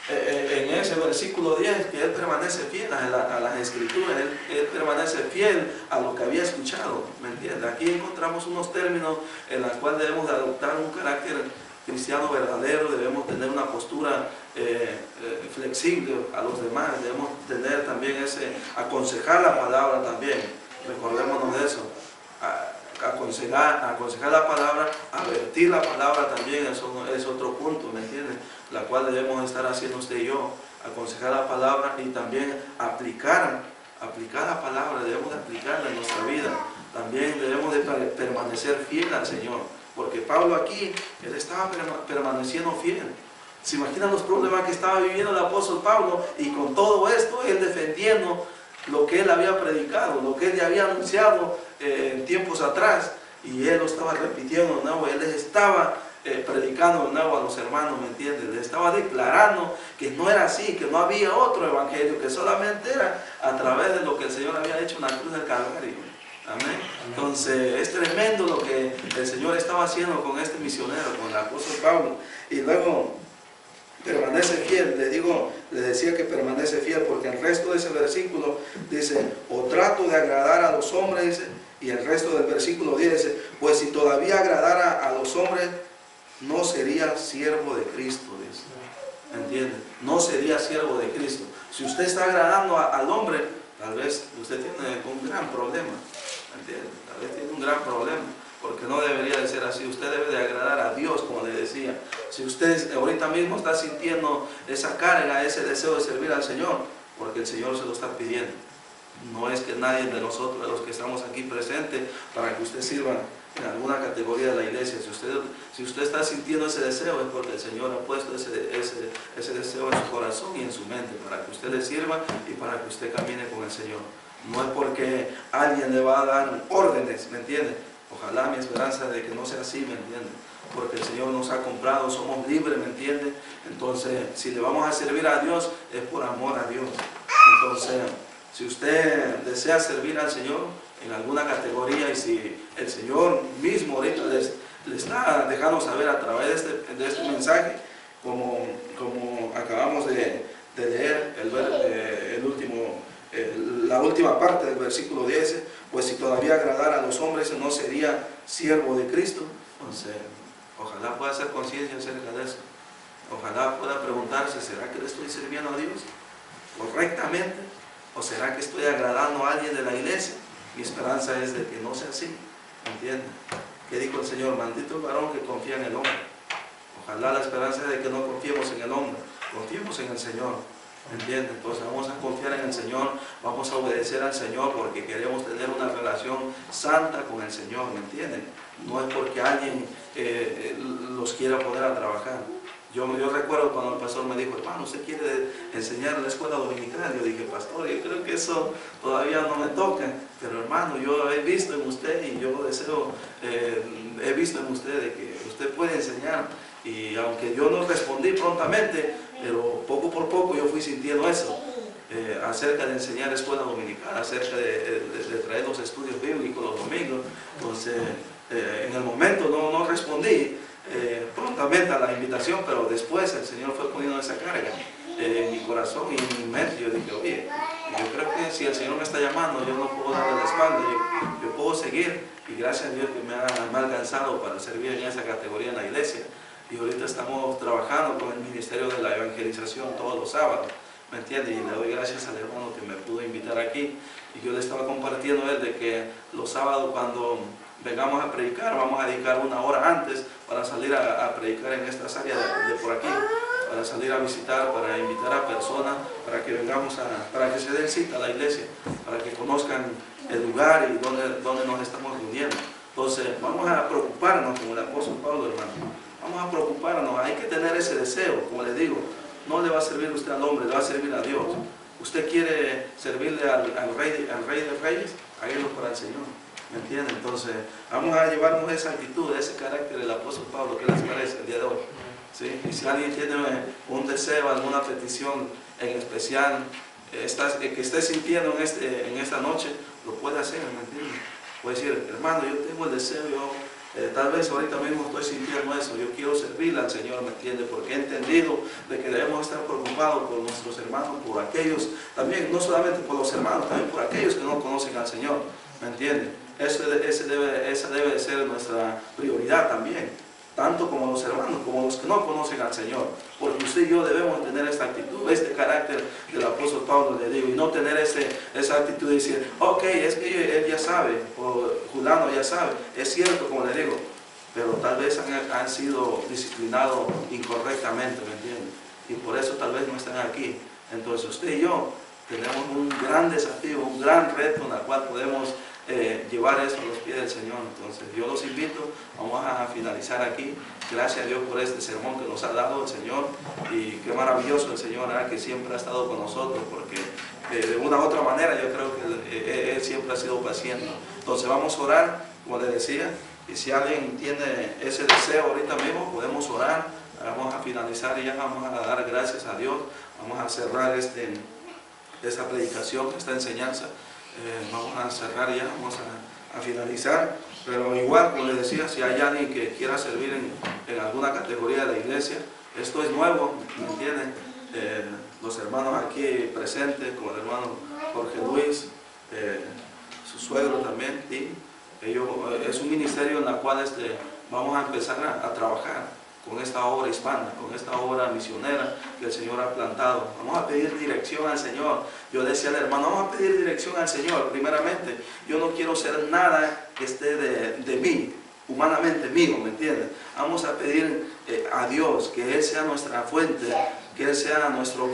en ese versículo 10 que él permanece fiel a las escrituras, él permanece fiel a lo que había escuchado, ¿me entiendes? Aquí encontramos unos términos en los cuales debemos de adoptar un carácter cristiano verdadero, debemos tener una postura flexible a los demás, debemos tener también aconsejar la palabra también, recordémonos de eso, aconsejar la palabra, advertir la palabra también, eso es otro punto, ¿me entiendes? La cual debemos estar haciendo usted y yo, aconsejar la palabra y también aplicar la palabra, debemos de aplicarla en nuestra vida, también debemos de permanecer fiel al Señor, porque Pablo aquí, él estaba permaneciendo fiel. ¿Se imaginan los problemas que estaba viviendo el apóstol Pablo? Y con todo esto, él defendiendo lo que él había predicado, lo que él ya había anunciado en tiempos atrás, y él lo estaba repitiendo, ¿no? Él les estaba predicando de nuevo a los hermanos, ¿me entiendes? Le estaba declarando que no era así, que no había otro evangelio, que solamente era a través de lo que el Señor había hecho en la cruz del Calvario. Amén. Entonces es tremendo lo que el Señor estaba haciendo con este misionero, con el apóstol Pablo. Y luego permanece fiel, le decía que permanece fiel, porque el resto de ese versículo dice, o trato de agradar a los hombres, dice, y el resto del versículo 10 dice, pues si todavía agradara a los hombres, no sería siervo de Cristo, dice. ¿Entiende? No sería siervo de Cristo. Si usted está agradando al hombre, tal vez usted tiene un gran problema, ¿entiende? Tal vez tiene un gran problema, porque no debería de ser así. Usted debe de agradar a Dios, como le decía. Si usted ahorita mismo está sintiendo esa carga, ese deseo de servir al Señor, porque el Señor se lo está pidiendo. No es que nadie de nosotros, de los que estamos aquí presentes, para que usted sirva en alguna categoría de la iglesia. Si usted está sintiendo ese deseo, es porque el Señor ha puesto ese deseo en su corazón y en su mente, para que usted le sirva y para que usted camine con el Señor. No es porque alguien le va a dar órdenes, ¿me entiende? Ojalá mi esperanza de que no sea así, ¿me entiende? Porque el Señor nos ha comprado, somos libres, ¿me entiende? Entonces, si le vamos a servir a Dios, es por amor a Dios. Entonces, si usted desea servir al Señor en alguna categoría, y si el Señor mismo ahorita le está dejando saber a través de este mensaje, como acabamos de leer la última parte del versículo 10, pues si todavía agradara a los hombres, no sería siervo de Cristo. Entonces, ojalá pueda hacer conciencia acerca de eso. Ojalá pueda preguntarse, ¿será que le estoy sirviendo a Dios correctamente? ¿O será que estoy agradando a alguien de la iglesia? Mi esperanza es de que no sea así, ¿entiende? ¿Qué dijo el Señor? Maldito el varón que confía en el hombre. Ojalá la esperanza es de que no confiemos en el hombre, confiemos en el Señor, ¿entiende? Entonces vamos a confiar en el Señor, vamos a obedecer al Señor porque queremos tener una relación santa con el Señor, ¿me entienden? No es porque alguien los quiera poner a trabajar. Yo recuerdo cuando el pastor me dijo, hermano, ¿usted quiere enseñar en la escuela dominical? Yo dije, pastor, yo creo que eso todavía no me toca, pero hermano, yo he visto en usted y yo deseo, he visto en usted de que usted puede enseñar. Y aunque yo no respondí prontamente, pero poco por poco yo fui sintiendo eso, acerca de enseñar escuela dominical, acerca de traer los estudios bíblicos los domingos. Entonces, en el momento no respondí prontamente a la invitación, pero después el Señor fue poniendo esa carga en mi corazón y en mi mente. Yo dije, oye, yo creo que si el Señor me está llamando, yo no puedo darle la espalda, yo puedo seguir, y gracias a Dios que me ha alcanzado para servir en esa categoría en la iglesia. Y ahorita estamos trabajando con el ministerio de la evangelización todos los sábados, ¿me entiende? Y le doy gracias al hermano que me pudo invitar aquí. Y yo le estaba compartiendo a él de que los sábados, cuando vengamos a predicar, vamos a dedicar una hora antes para salir a predicar en estas áreas de por aquí, para salir a visitar, para invitar a personas, para que vengamos para que se den cita a la iglesia, para que conozcan el lugar y dónde nos estamos reuniendo. Entonces vamos a preocuparnos, como el apóstol Pablo, hermano, vamos a preocuparnos, hay que tener ese deseo. Como les digo, no le va a servir usted al hombre, le va a servir a Dios. Usted quiere servirle al Rey de Reyes, hágalo para el Señor, ¿me entiende? Entonces vamos a llevarnos esa actitud, ese carácter del apóstol Pablo. ¿Qué les parece el día de hoy? ¿Sí? Y si alguien tiene un deseo, alguna petición en especial que esté sintiendo en esta noche, lo puede hacer, ¿me entiende? Puede decir, hermano, yo tengo el deseo, tal vez ahorita mismo estoy sintiendo eso, yo quiero servirle al Señor, ¿me entiende? Porque he entendido de que debemos estar preocupados por nuestros hermanos, por aquellos, también no solamente por los hermanos, también por aquellos que no conocen al Señor, ¿me entiende? Esa debe de ser nuestra prioridad también, tanto como los hermanos, como los que no conocen al Señor, porque usted y yo debemos tener esta actitud, este carácter del apóstol Pablo, le digo, y no tener esa actitud de decir, ok, es que él ya sabe, o Julano ya sabe, es cierto, como le digo, pero tal vez han sido disciplinados incorrectamente, ¿me entiende? Y por eso tal vez no están aquí. Entonces usted y yo tenemos un gran desafío, un gran reto en el cual podemos llevar eso a los pies del Señor. Entonces yo los invito, vamos a finalizar aquí. Gracias a Dios por este sermón que nos ha dado el Señor, y qué maravilloso el Señor, que siempre ha estado con nosotros, porque de una u otra manera yo creo que Él siempre ha sido paciente. Entonces vamos a orar, como les decía, Y si alguien tiene ese deseo ahorita mismo, podemos orar. Vamos a finalizar y ya vamos a dar gracias a Dios. Vamos a cerrar esta predicación, esta enseñanza. Vamos a cerrar ya, vamos a finalizar. Pero igual, como les decía, si hay alguien que quiera servir en alguna categoría de la iglesia, esto es nuevo, ¿me entienden? Los hermanos aquí presentes, como el hermano Jorge Luis, su suegro también, y es un ministerio en el cual vamos a empezar a trabajar con esta obra hispana, con esta obra misionera que el Señor ha plantado. Vamos a pedir dirección al Señor. Yo decía al hermano, vamos a pedir dirección al Señor. Primeramente, yo no quiero ser nada que esté de mí, humanamente mío, ¿me entiendes? Vamos a pedir a Dios que Él sea nuestra fuente, que Él sea nuestro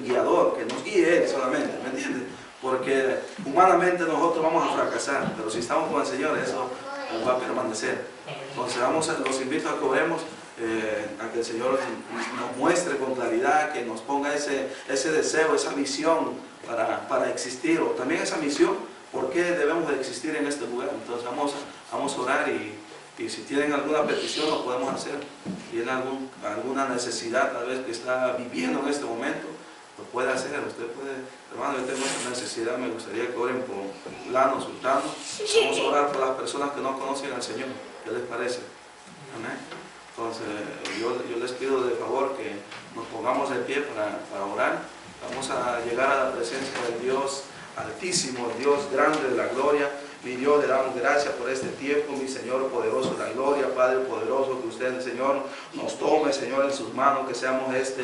guiador, que nos guíe Él solamente, ¿me entiendes? Porque humanamente nosotros vamos a fracasar, pero si estamos con el Señor, eso va a permanecer. Entonces los invito a que oremos, a que el Señor nos muestre con claridad, que nos ponga ese deseo, esa visión para existir, o también esa misión, por qué debemos de existir en este lugar. Entonces vamos a orar y si tienen alguna petición lo podemos hacer. Si tienen alguna necesidad tal vez que está viviendo en este momento, lo puede hacer. Usted puede, hermano, yo tengo esta necesidad, me gustaría que oren por fulano, sultano. Vamos a orar por las personas que no conocen al Señor. ¿Qué les parece? Amén. Entonces yo les pido de favor que nos pongamos de pie para orar. Vamos a llegar a la presencia del Dios Altísimo, el Dios grande de la gloria. Mi Dios, le damos gracias por este tiempo, mi Señor poderoso de la gloria, Padre poderoso, que usted, Señor, nos tome, Señor, en sus manos, que seamos este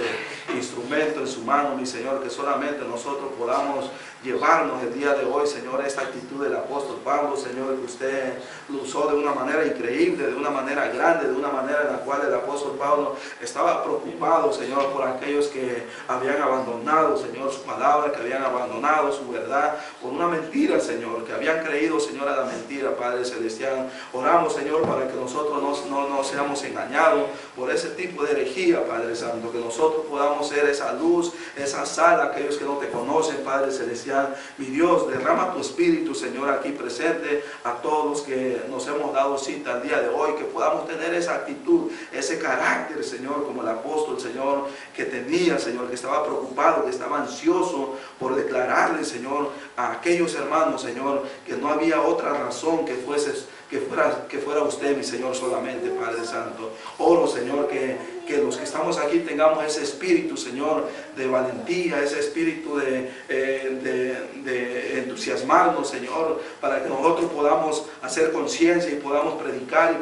instrumento en su mano, mi Señor, que solamente nosotros podamos llevarnos el día de hoy, Señor, esta actitud del apóstol Pablo, Señor, que usted lo usó de una manera increíble, de una manera grande, de una manera en la cual el apóstol Pablo estaba preocupado, Señor, por aquellos que habían abandonado, Señor, su palabra, que habían abandonado su verdad, por una mentira, Señor, que habían creído, Señor, a la mentira, Padre Celestial. Oramos, Señor, para que nosotros no seamos engañados por ese tipo de herejía, Padre Santo, que nosotros podamos ser esa luz, esa sal a aquellos que no te conocen, Padre Celestial. Mi Dios, derrama tu Espíritu, Señor, aquí presente a todos los que nos hemos dado cita el día de hoy, que podamos tener esa actitud, ese carácter, Señor, como el apóstol, Señor, que tenía, Señor, que estaba preocupado, que estaba ansioso por declararle, Señor, a aquellos hermanos, Señor, que no había otra razón que fuera usted, mi Señor, solamente, Padre Santo. Oro, Señor, que los que estamos aquí tengamos ese espíritu, Señor, de valentía, ese espíritu de entusiasmarnos, Señor, para que nosotros podamos hacer conciencia y podamos predicar y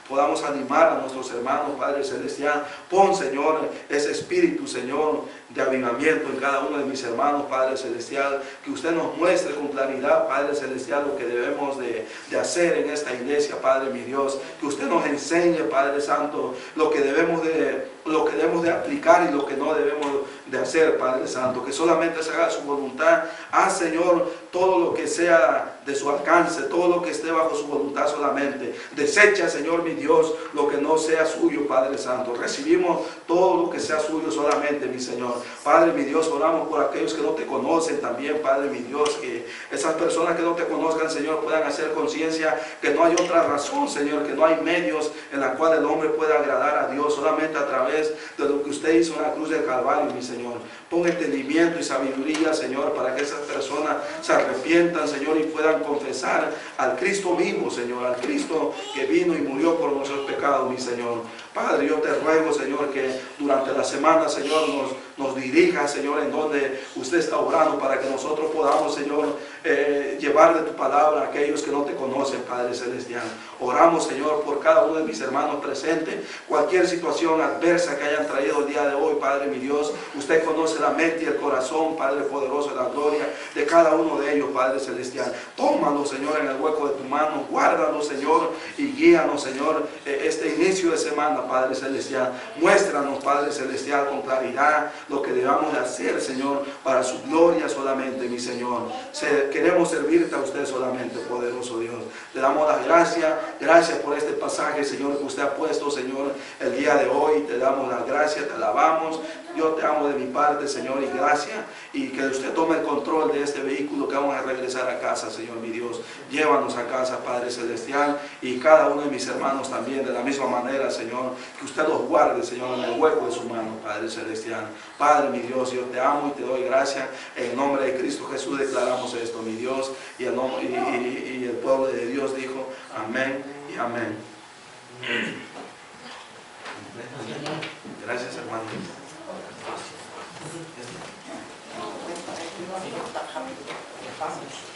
podamos animar a nuestros hermanos, Padre Celestial. Pon, Señor, ese espíritu, Señor, de avivamiento en cada uno de mis hermanos, Padre Celestial. Que usted nos muestre con claridad, Padre Celestial, lo que debemos de hacer en esta iglesia, Padre mi Dios. Que usted nos enseñe, Padre Santo, lo que debemos de aplicar y lo que no debemos de hacer, Padre Santo. Que solamente se haga su voluntad. Haz, Señor, todo lo que sea de su alcance, todo lo que esté bajo su voluntad solamente. Desecha, Señor mi Dios, lo que no sea suyo, Padre Santo. Recibimos todo lo que sea suyo solamente, mi Señor. Padre mi Dios, oramos por aquellos que no te conocen también, Padre mi Dios, que esas personas que no te conozcan, Señor, puedan hacer conciencia que no hay otra razón, Señor, que no hay medios en la cual el hombre pueda agradar a Dios, solamente a través de lo que usted hizo en la cruz del Calvario, mi Señor. Pon entendimiento y sabiduría, Señor, para que esas personas se arrepientan, Señor, y puedan confesar al Cristo vivo, Señor, al Cristo que vino y murió por nuestros pecados, mi Señor. Padre, yo te ruego, Señor, que durante la semana, Señor, nos dirija, Señor, en donde usted está obrando, para que nosotros podamos, Señor, llevar de tu palabra a aquellos que no te conocen, Padre Celestial. Oramos, Señor, por cada uno de mis hermanos presentes, cualquier situación adversa que hayan traído el día de hoy, Padre mi Dios. Usted conoce la mente y el corazón, Padre poderoso de la gloria, de cada uno de ellos, Padre Celestial. Tómalo, Señor, en el hueco de tu mano, guárdalo, Señor, y guíanos, Señor, este inicio de semana, Padre Celestial. Muéstranos, Padre Celestial, con claridad lo que debamos de hacer, Señor, para su gloria solamente, mi Señor. Queremos servirte a usted solamente, poderoso Dios. Le damos las gracias por este pasaje, Señor, que usted ha puesto, Señor, el día de hoy. Te damos las gracias, te alabamos. Yo te amo de mi parte, Señor, y gracias. Y que usted tome el control de este vehículo que vamos a regresar a casa, Señor, mi Dios. Llévanos a casa, Padre Celestial, y cada uno de mis hermanos también de la misma manera, Señor. Que usted los guarde, Señor, en el hueco de su mano, Padre Celestial. Padre, mi Dios, yo te amo y te doy gracias. En el nombre de Cristo Jesús declaramos esto, mi Dios. Y el pueblo de Dios dijo, amén y amén. Gracias, hermano. Gracias.